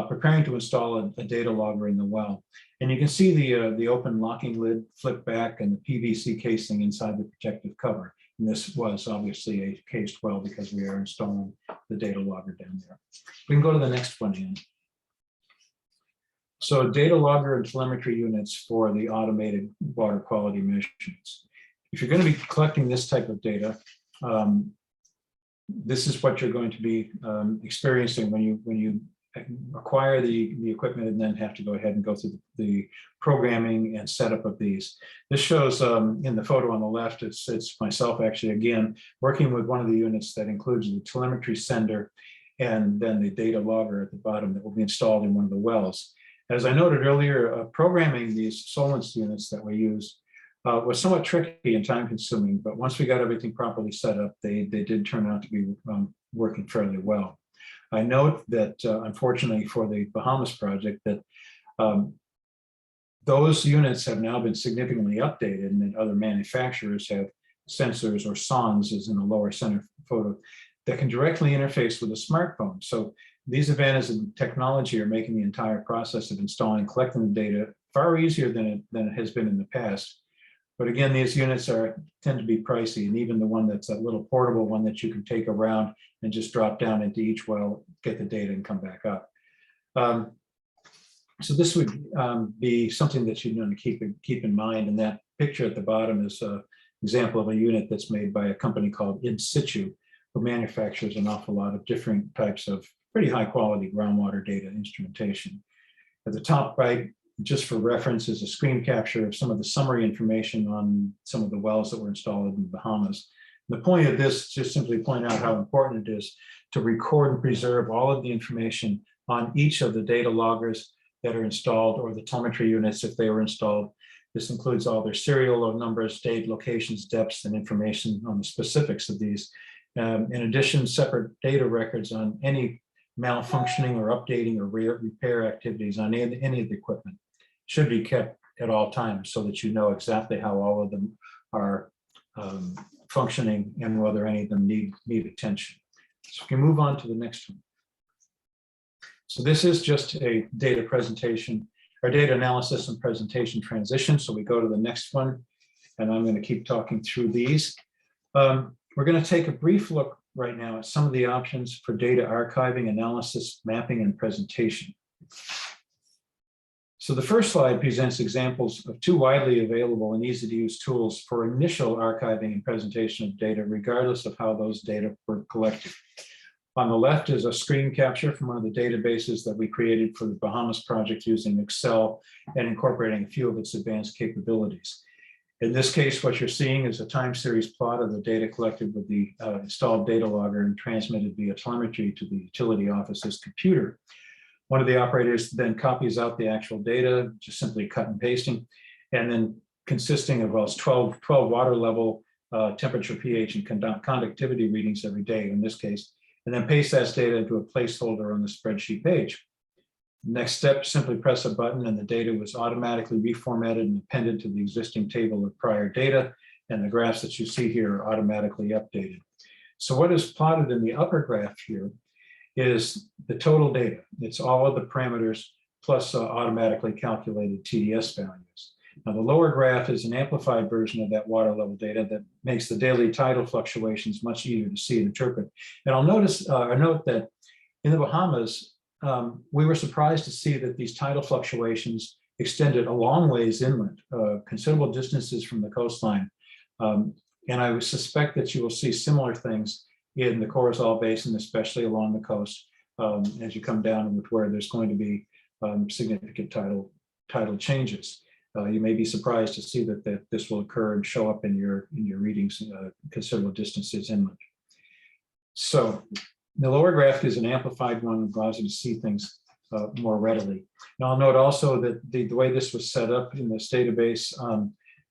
preparing to install a data logger in the well. And you can see the open locking lid flip back and the PVC casing inside the protective cover. And this was obviously a cased well because we are installing the data logger down there. We can go to the next one, Ian. So data logger and telemetry units for the automated water quality measurements. If you're going to be collecting this type of data, this is what you're going to be experiencing when you acquire the equipment and then have to go ahead and go through the programming and setup of these. This shows in the photo on the left, it's myself actually, again, working with one of the units that includes the telemetry sender and then the data logger at the bottom that will be installed in one of the wells. As I noted earlier, programming these Solence units that we use was somewhat tricky and time consuming, but once we got everything properly set up, they did turn out to be working fairly well. I note that unfortunately for the Bahamas project that those units have now been significantly updated, and that other manufacturers have sensors or SONs, as in the lower center photo, that can directly interface with a smartphone. So these advances in technology are making the entire process of installing and collecting the data far easier than it has been in the past. But again, these units tend to be pricey, and even the one that's a little portable one that you can take around and just drop down into each well, get the data and come back up. So this would be something that you want to keep in mind. And that picture at the bottom is an example of a unit that's made by a company called In Situ, who manufactures an awful lot of different types of pretty high quality groundwater data instrumentation. At the top right, just for reference, is a screen capture of some of the summary information on some of the wells that were installed in the Bahamas. The point of this is just simply point out how important it is to record and preserve all of the information on each of the data loggers that are installed, or the telemetry units if they were installed. This includes all their serial numbers, date, locations, depths, and information on the specifics of these. In addition, separate data records on any malfunctioning or updating or repair activities on any of the equipment should be kept at all times, so that you know exactly how all of them are functioning and whether any of them need attention. So we can move on to the next one. So this is just a data presentation, or data analysis and presentation transition. So we go to the next one, and I'm going to keep talking through these. We're going to take a brief look right now at some of the options for data archiving, analysis, mapping, and presentation. So the first slide presents examples of two widely available and easy to use tools for initial archiving and presentation of data, regardless of how those data were collected. On the left is a screen capture from one of the databases that we created for the Bahamas project using Excel and incorporating a few of its advanced capabilities. In this case, what you're seeing is a time series plot of the data collected with the installed data logger and transmitted via telemetry to the utility office's computer. One of the operators then copies out the actual data, just simply cut and pasting, and then consisting of 12 water level, temperature, pH, and conductivity readings every day in this case, and then paste that data into a placeholder on the spreadsheet page. Next step, simply press a button and the data was automatically reformatted and appended to the existing table of prior data, and the graphs that you see here are automatically updated. So what is plotted in the upper graph here is the total data. It's all of the parameters plus automatically calculated TDS values. Now the lower graph is an amplified version of that water level data that makes the daily tidal fluctuations much easier to see and interpret. And I'll note that in the Bahamas, we were surprised to see that these tidal fluctuations extended a long ways inland, considerable distances from the coastline. And I would suspect that you will see similar things in the Corozal Basin, especially along the coast, as you come down with where there's going to be significant tidal changes. You may be surprised to see that this will occur and show up in your readings considerable distances inland. So the lower graph is an amplified one that allows you to see things more readily. Now I'll note also that the way this was set up in this database,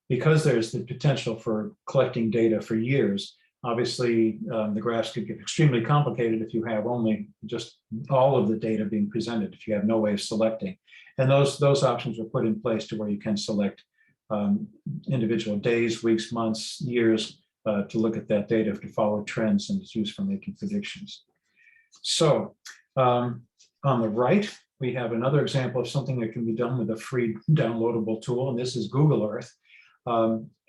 because there's the potential for collecting data for years, obviously the graphs could get extremely complicated if you have only just all of the data being presented, if you have no way of selecting. And those options were put in place to where you can select individual days, weeks, months, years to look at that data to follow trends and it's used for making predictions. So on the right, we have another example of something that can be done with a free downloadable tool, and this is Google Earth.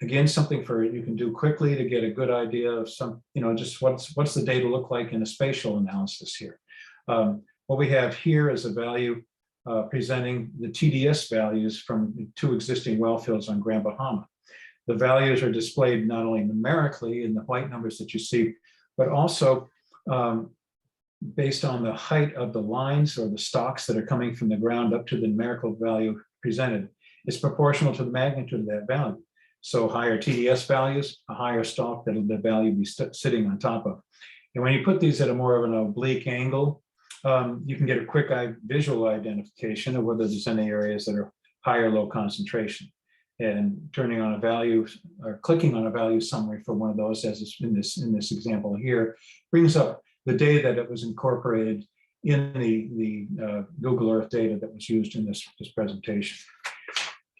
Again, something you can do quickly to get a good idea of just what's the data look like in a spatial analysis here. What we have here is a value presenting the TDS values from two existing well fields on Grand Bahama. The values are displayed not only numerically in the white numbers that you see, but also based on the height of the lines or the stalks that are coming from the ground up to the numerical value presented. It's proportional to the magnitude of that value. So higher TDS values, a higher stalk that the value be sitting on top of. And when you put these at a more of an oblique angle, you can get a quick visual identification of whether there's any areas that are high or low concentration. And turning on a value or clicking on a value summary for one of those, as is in this example here, brings up the data that was incorporated in the Google Earth data that was used in this presentation.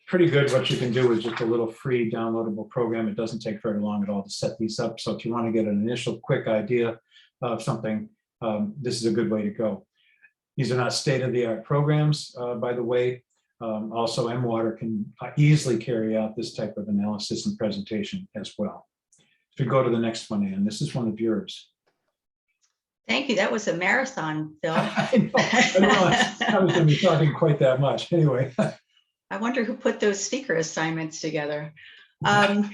Pretty good. What you can do is just a little free downloadable program. It doesn't take very long at all to set these up. So if you want to get an initial quick idea of something, this is a good way to go. These are not state-of-the-art programs, by the way. Also, MWater can easily carry out this type of analysis and presentation as well. If you go to the next one, Ann, this is one of yours. Thank you. That was a marathon, Phil. I was going to be talking quite that much. Anyway. I wonder who put those speaker assignments together. We're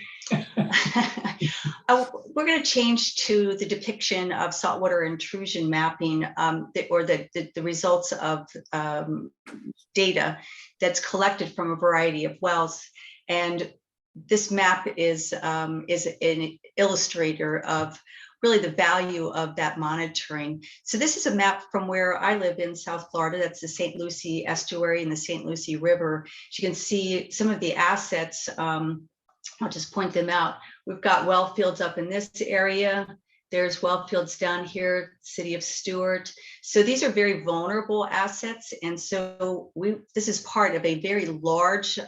going to change to the depiction of saltwater intrusion mapping, or the results of data that's collected from a variety of wells. And this map is an illustrator of really the value of that monitoring. So this is a map from where I live in South Florida. That's the St. Lucie estuary and the St. Lucie River. You can see some of the assets. I'll just point them out. We've got well fields up in this area. There's well fields down here, city of Stewart. So these are very vulnerable assets. And so this is part of a very large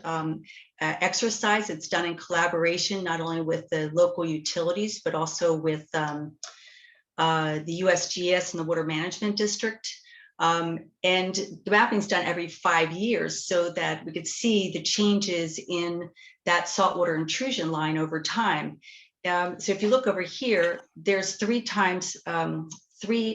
exercise. It's done in collaboration, not only with the local utilities, but also with the USGS and the Water Management District. And the mapping's done every 5 years so that we could see the changes in that saltwater intrusion line over time. So if you look over here, there's 3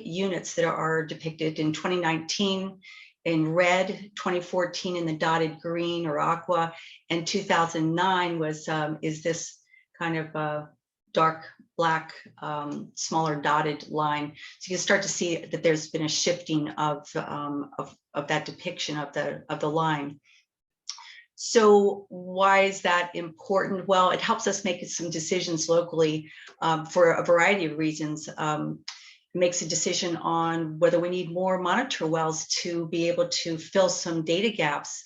units that are depicted in 2019, in red, 2014 in the dotted green or aqua, and 2009 was is this kind of dark black, smaller dotted line. So you can start to see that there's been a shifting of that depiction of the line. So why is that important? Well, it helps us make some decisions locally for a variety of reasons. Makes a decision on whether we need more monitor wells to be able to fill some data gaps.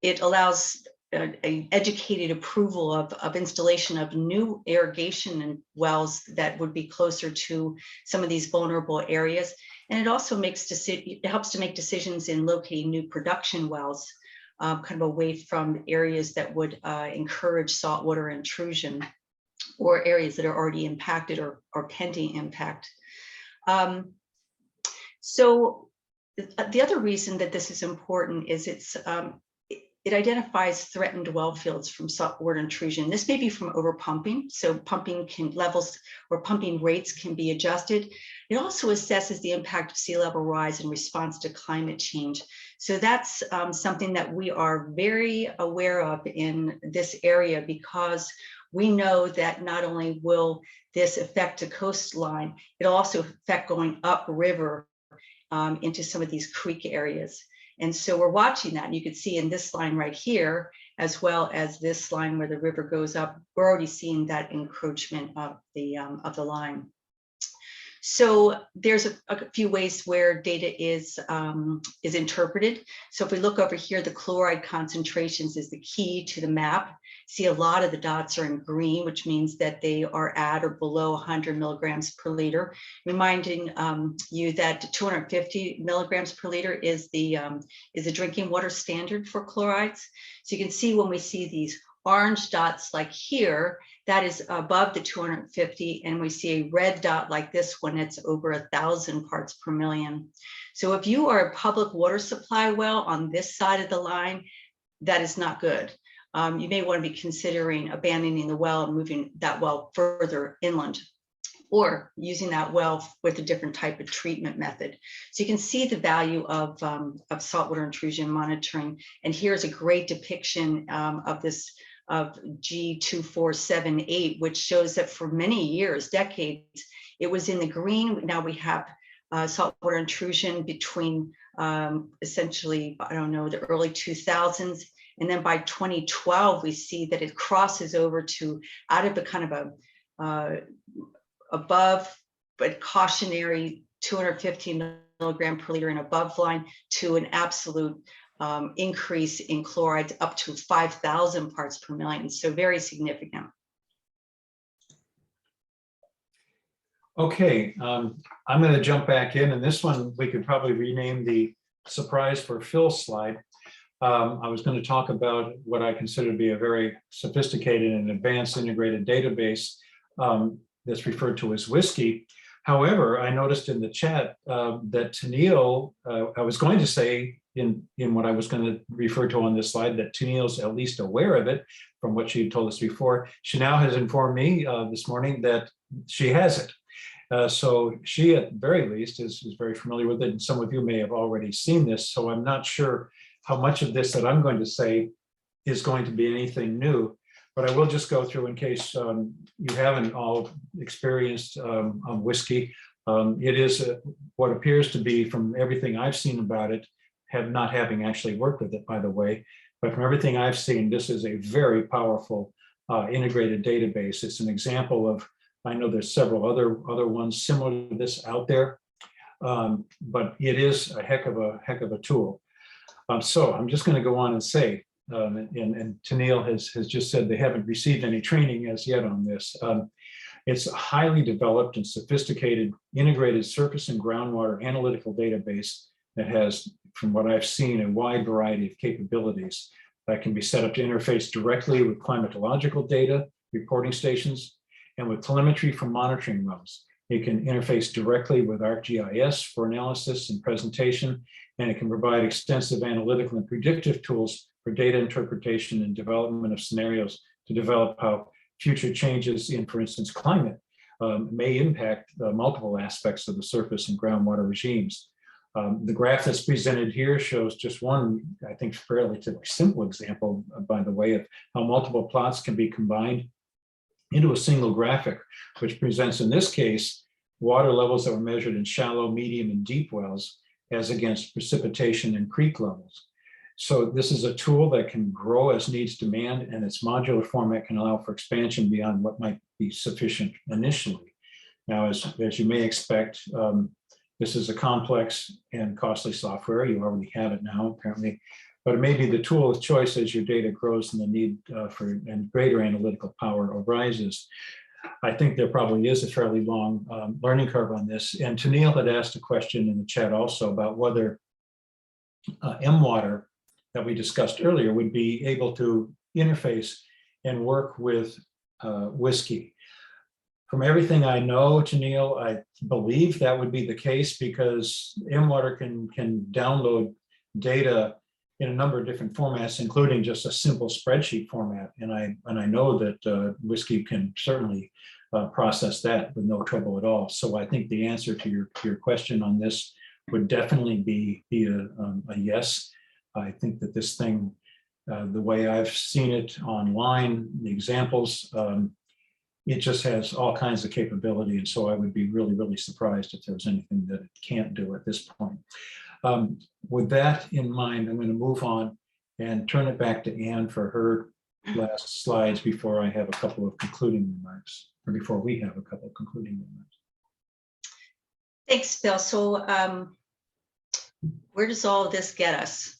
It allows an educated approval of installation of new irrigation wells that would be closer to some of these vulnerable areas. And it also it helps to make decisions in locating new production wells, kind of away from areas that would encourage saltwater intrusion or areas that are already impacted or pending impact. So the other reason that this is important is it identifies threatened well fields from saltwater intrusion. This may be from overpumping, so pumping levels or pumping rates can be adjusted. It also assesses the impact of sea level rise in response to climate change. So that's something that we are very aware of in this area, because we know that not only will this affect the coastline, it'll also affect going upriver into some of these creek areas. And so we're watching that. And you can see in this line right here, as well as this line where the river goes up, we're already seeing that encroachment of the line. So there's a few ways where data is interpreted. So if we look over here, the chloride concentrations is the key to the map. See, a lot of the dots are in green, which means that they are at or below 100 milligrams per liter, reminding you that 250 milligrams per liter is the drinking water standard for chlorides. So you can see when we see these orange dots like here, that is above the 250, and we see a red dot like this one, it's over 1,000 parts per million. So if you are a public water supply well on this side of the line, that is not good. You may want to be considering abandoning the well and moving that well further inland, or using that well with a different type of treatment method. So you can see the value of saltwater intrusion monitoring. And here's a great depiction of this of G2478, which shows that for many years, decades, it was in the green. Now we have saltwater intrusion between essentially, I don't know, the early 2000s. And then by 2012, we see that it crosses over to out of a kind of a above but cautionary 250 milligram per liter and above line to an absolute increase in chlorides up to 5,000 parts per million. So very significant. Okay, I'm going to jump back in, and this one we could probably rename the surprise for Phil slide. I was going to talk about what I consider to be a very sophisticated and advanced integrated database that's referred to as WISKI. However, I noticed in the chat that Tennille, I was going to say in what I was going to refer to on this slide, that Tennille's at least aware of it from what she had told us before. She now has informed me this morning that she has it. So she, at the very least, is very familiar with it. And some of you may have already seen this. So I'm not sure how much of this that I'm going to say is going to be anything new. But I will just go through in case you haven't all experienced WISKI. It is what appears to be, from everything I've seen about it, not having actually worked with it, by the way, but from everything I've seen, this is a very powerful integrated database. It's an example of, I know there's several other ones similar to this out there, but it is a heck of a tool. So I'm just going to go on and say, and Tennille has just said they haven't received any training as yet on this. It's a highly developed and sophisticated integrated surface and groundwater analytical database that has, from what I've seen, a wide variety of capabilities that can be set up to interface directly with climatological data, reporting stations, and with telemetry from monitoring wells. It can interface directly with ArcGIS for analysis and presentation, and it can provide extensive analytical and predictive tools for data interpretation and development of scenarios to develop how future changes in, for instance, climate may impact multiple aspects of the surface and groundwater regimes. The graph that's presented here shows just one, I think, relatively simple example, by the way, of how multiple plots can be combined into a single graphic, which presents, in this case, water levels that were measured in shallow, medium, and deep wells as against precipitation and creek levels. So this is a tool that can grow as needs demand, and its modular format can allow for expansion beyond what might be sufficient initially. Now, as you may expect, this is a complex and costly software. You already have it now, apparently, but it may be the tool of choice as your data grows and the need for and greater analytical power arises. I think there probably is a fairly long learning curve on this. And Tennille had asked a question in the chat also about whether M-Water that we discussed earlier would be able to interface and work with WSKI. From everything I know, Tennille, I believe that would be the case because M-Water can download data in a number of different formats, including just a simple spreadsheet format. And I know that WSKI can certainly process that with no trouble at all. So I think the answer to your question on this would definitely be a yes. I think that this thing, the way I've seen it online, the examples, it just has all kinds of capability. And so I would be really, really surprised if there was anything that it can't do at this point. With that in mind, I'm going to move on and turn it back to Anne for her last slides before I have a couple of concluding remarks, or before we have a couple of concluding remarks. Thanks, Bill. So where does all of this get us?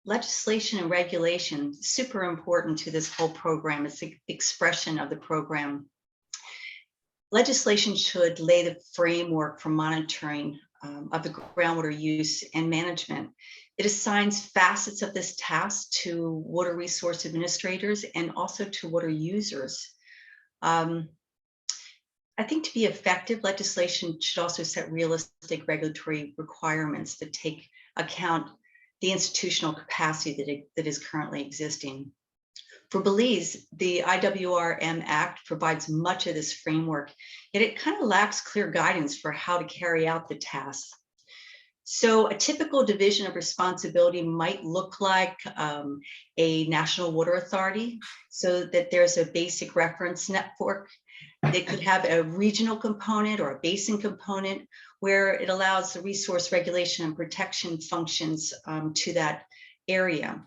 Legislation and regulation, super important to this whole program. It's the expression of the program. Legislation should lay the framework for monitoring of the groundwater use and management. It assigns facets of this task to water resource administrators and also to water users. I think to be effective, legislation should also set realistic regulatory requirements that take account the institutional capacity that is currently existing. For Belize, the IWRM Act provides much of this framework, yet it kind of lacks clear guidance for how to carry out the tasks. So a typical division of responsibility might look like a national water authority, so that there's a basic reference network. They could have a regional component or a basin component where it allows the resource regulation and protection functions to that area.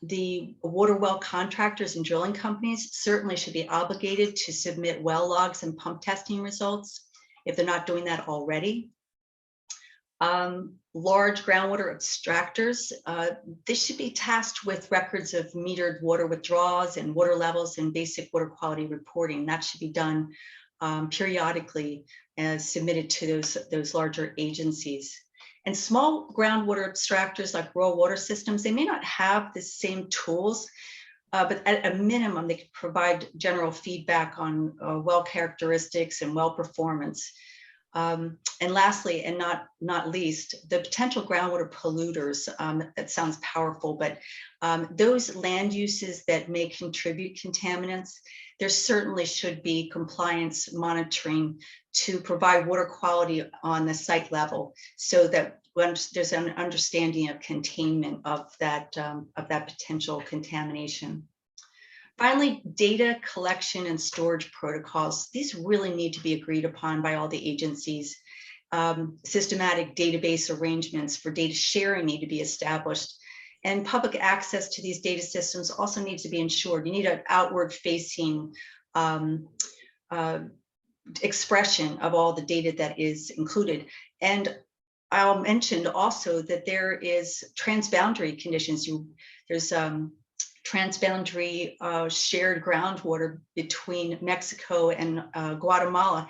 The water well contractors and drilling companies certainly should be obligated to submit well logs and pump testing results if they're not doing that already. Large groundwater extractors, they should be tasked with records of metered water withdrawals and water levels and basic water quality reporting. That should be done periodically as submitted to those larger agencies. And small groundwater extractors like rural water systems, they may not have the same tools, but at a minimum, they could provide general feedback on well characteristics and well performance. And lastly, and not least, the potential groundwater polluters. That sounds powerful, but those land uses that may contribute contaminants, there certainly should be compliance monitoring to provide water quality on the site level, so that there's an understanding of containment of that potential contamination. Finally, data collection and storage protocols. These really need to be agreed upon by all the agencies. Systematic database arrangements for data sharing need to be established. And public access to these data systems also needs to be ensured. You need an outward-facing expression of all the data that is included. And I'll mention also that there is transboundary conditions. There's transboundary shared groundwater between Mexico and Guatemala.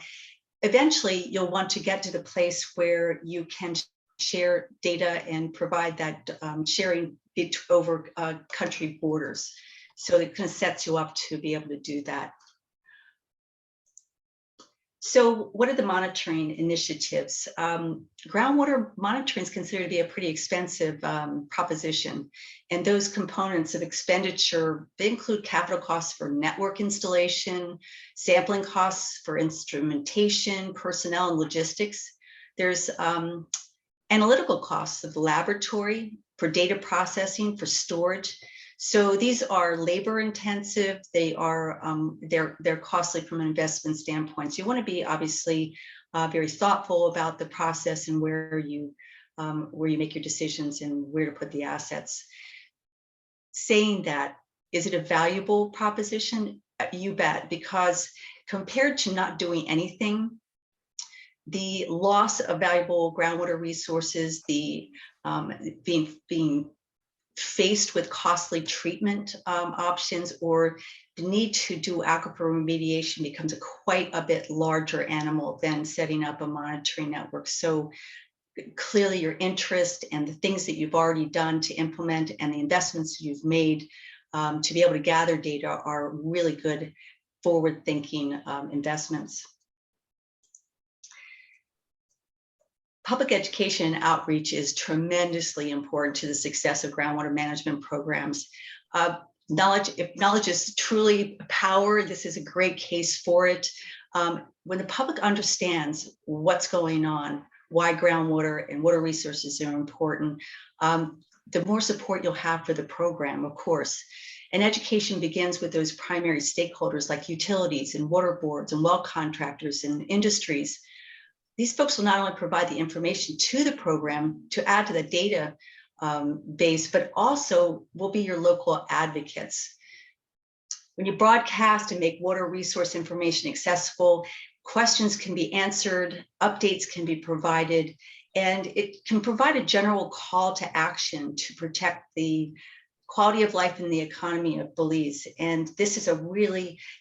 Eventually, you'll want to get to the place where you can share data and provide that sharing over country borders. So it kind of sets you up to be able to do that. So what are the monitoring initiatives? Groundwater monitoring is considered to be a pretty expensive proposition. And those components of expenditure, they include capital costs for network installation, sampling costs for instrumentation, personnel, and logistics. There's analytical costs of the laboratory, for data processing, for storage. So these are labor intensive. They are they're costly from an investment standpoint. So you want to be obviously very thoughtful about the process and where you make your decisions and where to put the assets. Saying that, is it a valuable proposition? You bet, because compared to not doing anything, the loss of valuable groundwater resources, the being faced with costly treatment options, or the need to do aquifer remediation becomes quite a bit larger animal than setting up a monitoring network. So clearly your interest and the things that you've already done to implement and the investments you've made to be able to gather data are really good forward-thinking investments. Public education and outreach is tremendously important to the success of groundwater management programs. If knowledge is truly power, this is a great case for it. When the public understands what's going on, why groundwater and water resources are important, the more support you'll have for the program, of course. And education begins with those primary stakeholders like utilities and water boards and well contractors and industries. These folks will not only provide the information to the program to add to the data base, but also will be your local advocates. When you broadcast and make water resource information accessible, questions can be answered, updates can be provided, and it can provide a general call to action to protect the quality of life and the economy of Belize. And this is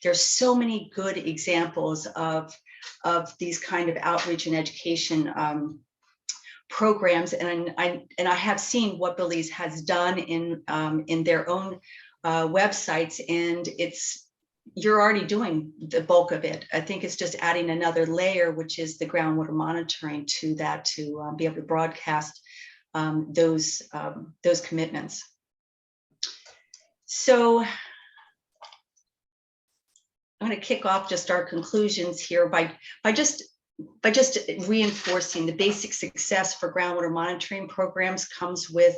there's so many good examples of these kind of outreach and education programs, and I have seen what Belize has done in their own websites, and you're already doing the bulk of it. I think it's just adding another layer, which is the groundwater monitoring to that, to be able to broadcast those commitments. So I'm going to kick off just our conclusions here by just reinforcing the basic success for groundwater monitoring programs comes with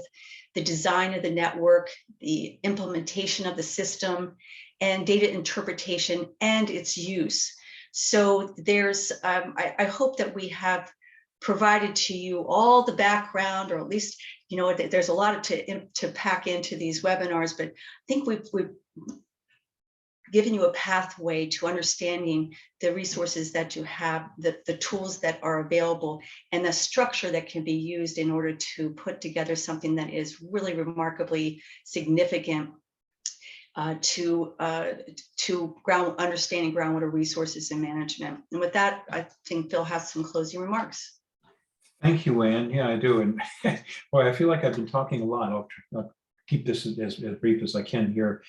the design of the network, the implementation of the system, and data interpretation and its use. So there's, I hope that we have provided to you all the background, or at least, there's a lot to pack into these webinars, but I think we've given you a pathway to understanding the resources that you have, the tools that are available, and the structure that can be used in order to put together something that is really remarkably significant to understanding groundwater resources and management. And with that, I think Phil has some closing remarks. Thank you, Ann. Yeah, I do. And boy, I feel like I've been talking a lot. I'll keep this as brief as I can here.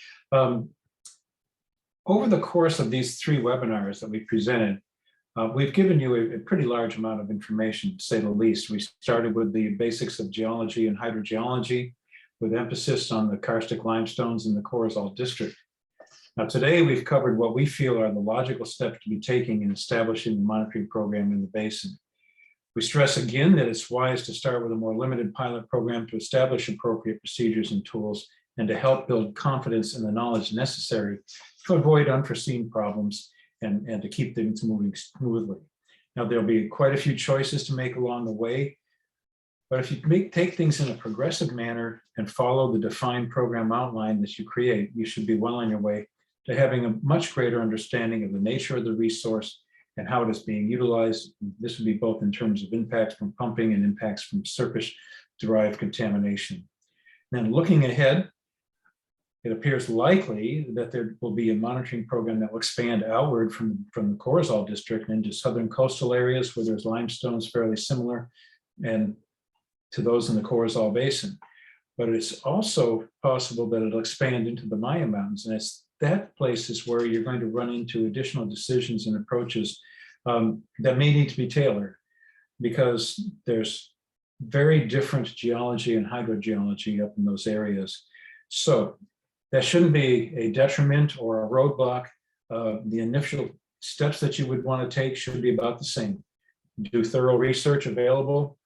Over the course of these 3 webinars that we presented, we've given you a pretty large amount of information, to say the least. We started with the basics of geology and hydrogeology, with emphasis on the karstic limestones in the Corozal district. Now, today we've covered what we feel are the logical steps to be taking in establishing the monitoring program in the basin. We stress again that it's wise to start with a more limited pilot program to establish appropriate procedures and tools, and to help build confidence in the knowledge necessary to avoid unforeseen problems and to keep things moving smoothly. Now, there'll be quite a few choices to make along the way, but if you take things in a progressive manner and follow the defined program outline that you create, you should be well on your way to having a much greater understanding of the nature of the resource and how it is being utilized. This would be both in terms of impacts from pumping and impacts from surface-derived contamination. Then looking ahead, it appears likely that there will be a monitoring program that will expand outward from the Corozal district into southern coastal areas where there's limestones fairly similar and to those in the Corozal Basin. But it's also possible that it'll expand into the Maya Mountains, and it's that place is where you're going to run into additional decisions and approaches that may need to be tailored, because there's very different geology and hydrogeology up in those areas. So that shouldn't be a detriment or a roadblock. The initial steps that you would want to take should be about the same. do thorough research available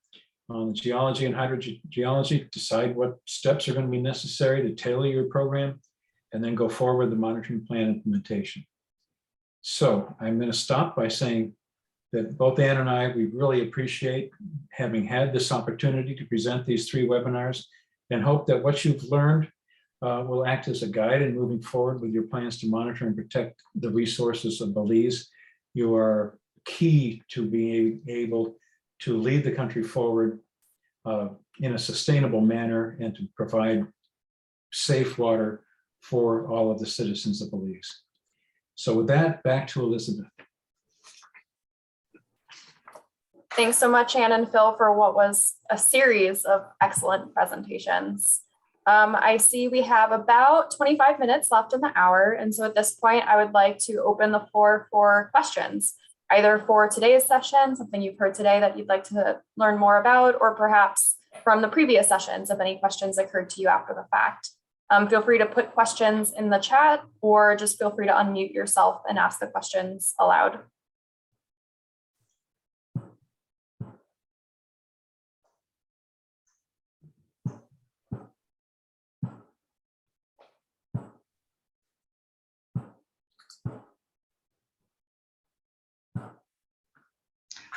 on geology and hydrogeology, decide what steps are going to be necessary to tailor your program, and then go forward with the monitoring plan implementation. So I'm going to stop by saying that both Ann and I, we really appreciate having had this opportunity to present these 3 webinars, and hope that what you've learned will act as a guide in moving forward with your plans to monitor and protect the resources of Belize. You are key to being able to lead the country forward in a sustainable manner and to provide safe water for all of the citizens of Belize. So with that, back to Elizabeth. Thanks so much, Ann and Phil, for what was a series of excellent presentations. I see we have about 25 minutes left in the hour. And so at this point, I would like to open the floor for questions, either for today's session, something you've heard today that you'd like to learn more about, or perhaps from the previous sessions, if any questions occurred to you after the fact. Feel free to put questions in the chat, or just feel free to unmute yourself and ask the questions aloud.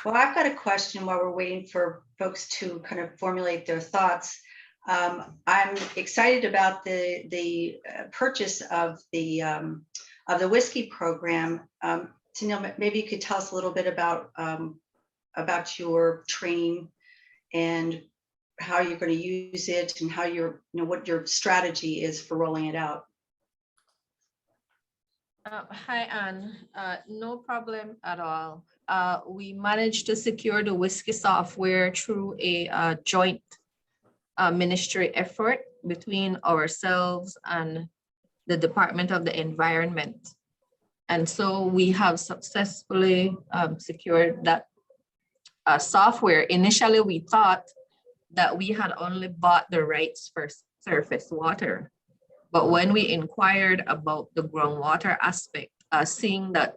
Well, I've got a question while we're waiting for folks to kind of formulate their thoughts. I'm excited about the purchase of the whiskey program. Tennille, maybe you could tell us a little bit about your training and how you're going to use it, and how what your strategy is for rolling it out. Hi, Anne. No problem at all. We managed to secure the whiskey software through a joint ministry effort between ourselves and the Department of the Environment. And so we have successfully secured that software. Initially, we thought that we had only bought the rights for surface water. But when we inquired about the groundwater aspect, seeing that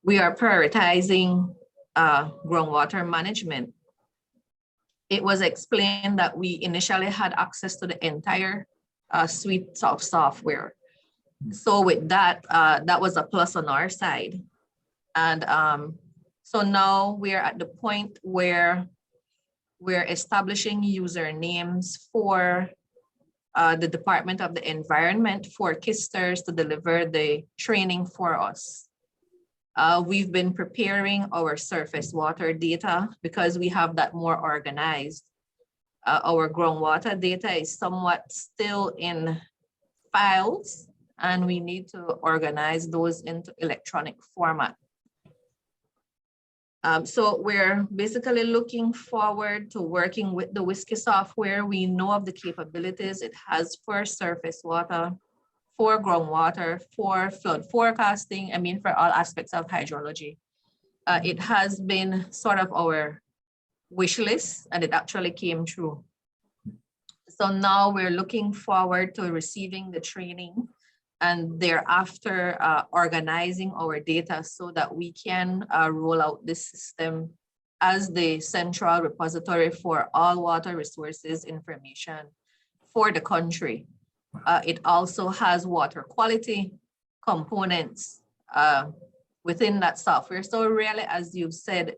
we are prioritizing groundwater management, it was explained that we initially had access to the entire suite of software. So with that, that was a plus on our side. And so now we're at the point where we're establishing usernames for the Department of the Environment for KISTers to deliver the training for us. We've been preparing our surface water data because we have that more organized. Our groundwater data is somewhat still in files, and we need to organize those into electronic format. So we're basically looking forward to working with the whiskey software. We know of the capabilities it has for surface water, for groundwater, for flood forecasting, for all aspects of hydrology. It has been sort of our wish list, and it actually came true. So now we're looking forward to receiving the training and thereafter organizing our data so that we can roll out this system as the central repository for all water resources information for the country. It also has water quality components within that software. So really, as you've said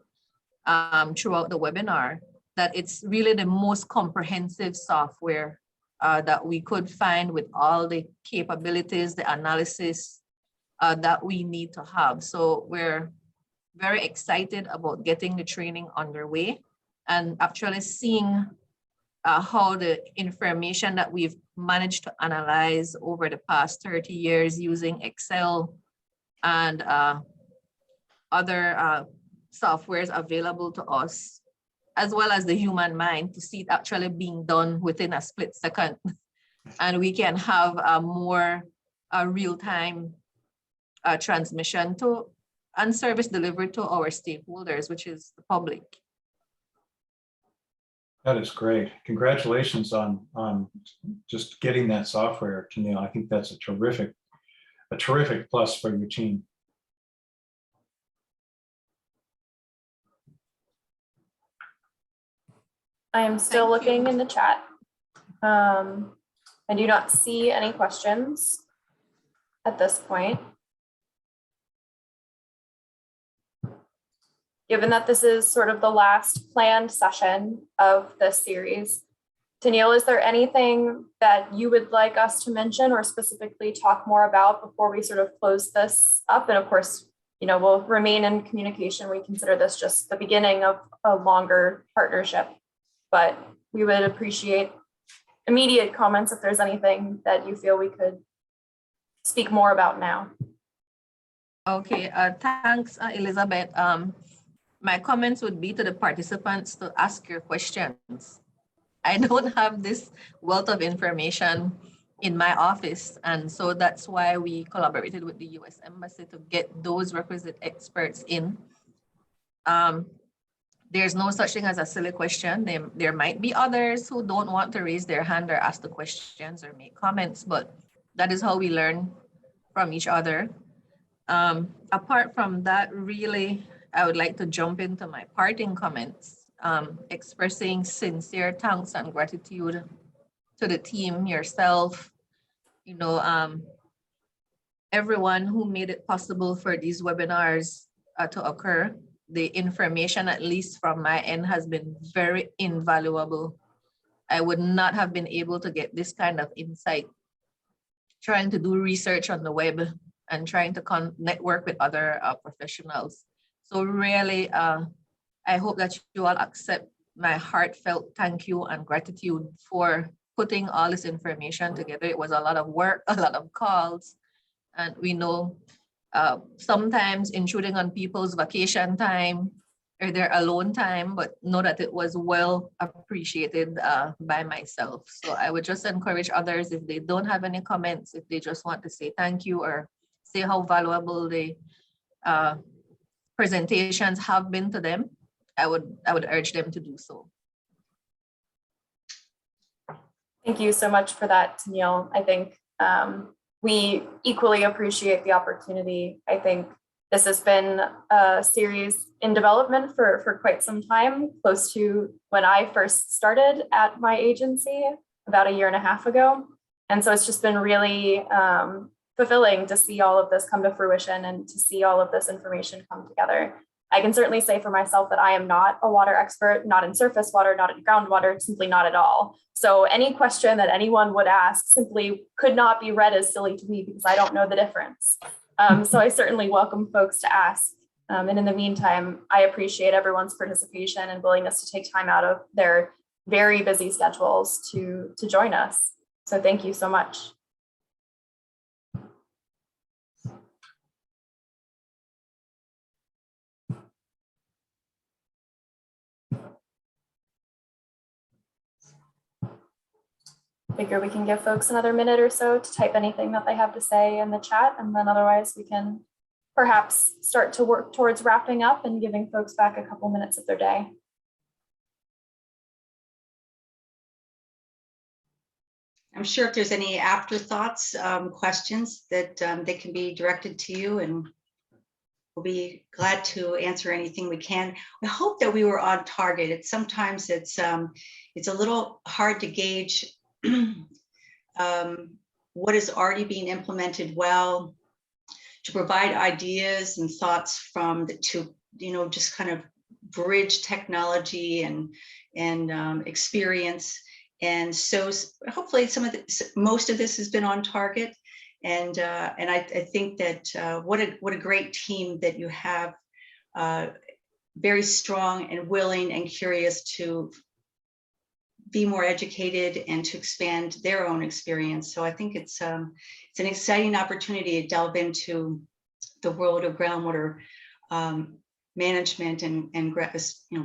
throughout the webinar, that it's really the most comprehensive software that we could find with all the capabilities, the analysis that we need to have. So we're very excited about getting the training underway and actually seeing how the information that we've managed to analyze over the past 30 years using Excel and other softwares available to us, as well as the human mind, to see it actually being done within a split second. And we can have a more real-time transmission to and service delivered to our stakeholders, which is the public. That is great. Congratulations on just getting that software, Tennille. I think that's a terrific plus for your team. I am still Thank you. looking in the chat. I do not see any questions at this point. Given that this is sort of the last planned session of this series, Tennille, is there anything that you would like us to mention or specifically talk more about before we sort of close this up? And of course, you know, we'll remain in communication. We consider this just the beginning of a longer partnership, but we would appreciate immediate comments if there's anything that you feel we could speak more about now. Okay, thanks, Elizabeth. My comments would be to the participants to ask your questions. I don't have this wealth of information in my office. And so that's why we collaborated with the US Embassy to get those requisite experts in. There's no such thing as a silly question. There might be others who don't want to raise their hand or ask the questions or make comments, but that is how we learn from each other. Apart from that, really, I would like to jump into my parting comments, expressing sincere thanks and gratitude to the team, yourself, you know, everyone who made it possible for these webinars to occur. The information, at least from my end, has been very invaluable. I would not have been able to get this kind of insight trying to do research on the web and trying to network with other professionals. So really, I hope that you all accept my heartfelt thank you and gratitude for putting all this information together. It was a lot of work, a lot of calls, and we know sometimes intruding on people's vacation time or their alone time, but know that it was well appreciated by myself. So I would just encourage others, if they don't have any comments, if they just want to say thank you or say how valuable the presentations have been to them, I would urge them to do so. Thank you so much for that, Tennille. I think we equally appreciate the opportunity. I think this has been a series in development for quite some time, close to when I first started at my agency about 1.5 years ago. And so it's just been really fulfilling to see all of this come to fruition and to see all of this information come together. I can certainly say for myself that I am not a water expert, not in surface water, not in groundwater, simply not at all. So any question that anyone would ask simply could not be read as silly to me because I don't know the difference. So I certainly welcome folks to ask. And in the meantime, I appreciate everyone's participation and willingness to take time out of their very busy schedules to join us. So thank you so much. Figure we can give folks another minute or so to type anything that they have to say in the chat, and then otherwise we can perhaps start to work towards wrapping up and giving folks back a couple minutes of their day. I'm sure if there's any afterthoughts, questions that they can be directed to you, and we'll be glad to answer anything we can. I hope that we were on target. Sometimes it's a little hard to gauge what is already being implemented well, to provide ideas and thoughts from to just kind of bridge technology and experience. And so hopefully most of this has been on target. And I think that what a great team that you have, very strong and willing and curious to be more educated and to expand their own experience. So I think it's an exciting opportunity to delve into the world of groundwater management and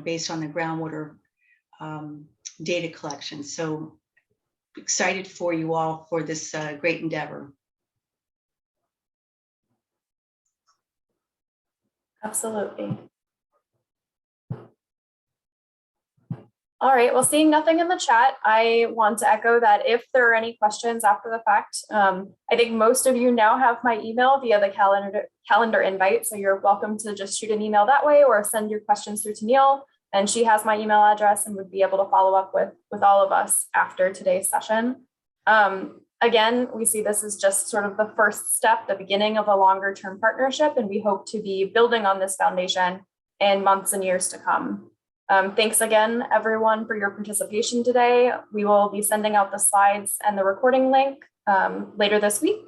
based on the groundwater data collection. So excited for you all for this great endeavor. Absolutely. All right, well, seeing nothing in the chat, I want to echo that if there are any questions after the fact, I think most of you now have my email via the calendar invite, so you're welcome to just shoot an email that way or send your questions through to Neil. And she has my email address and would be able to follow up with all of us after today's session. Again, we see this as just sort of the first step, the beginning of a longer term partnership, and we hope to be building on this foundation in months and years to come. Thanks again, everyone, for your participation today. We will be sending out the slides and the recording link later this week.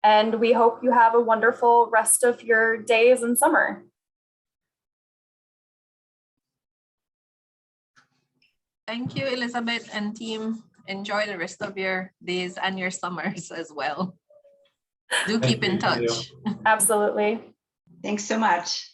And we hope you have a wonderful rest of your days and summer. Thank you, Elizabeth and team. Enjoy the rest of your days and your summers as well. Do keep in touch. Absolutely. Thanks so much.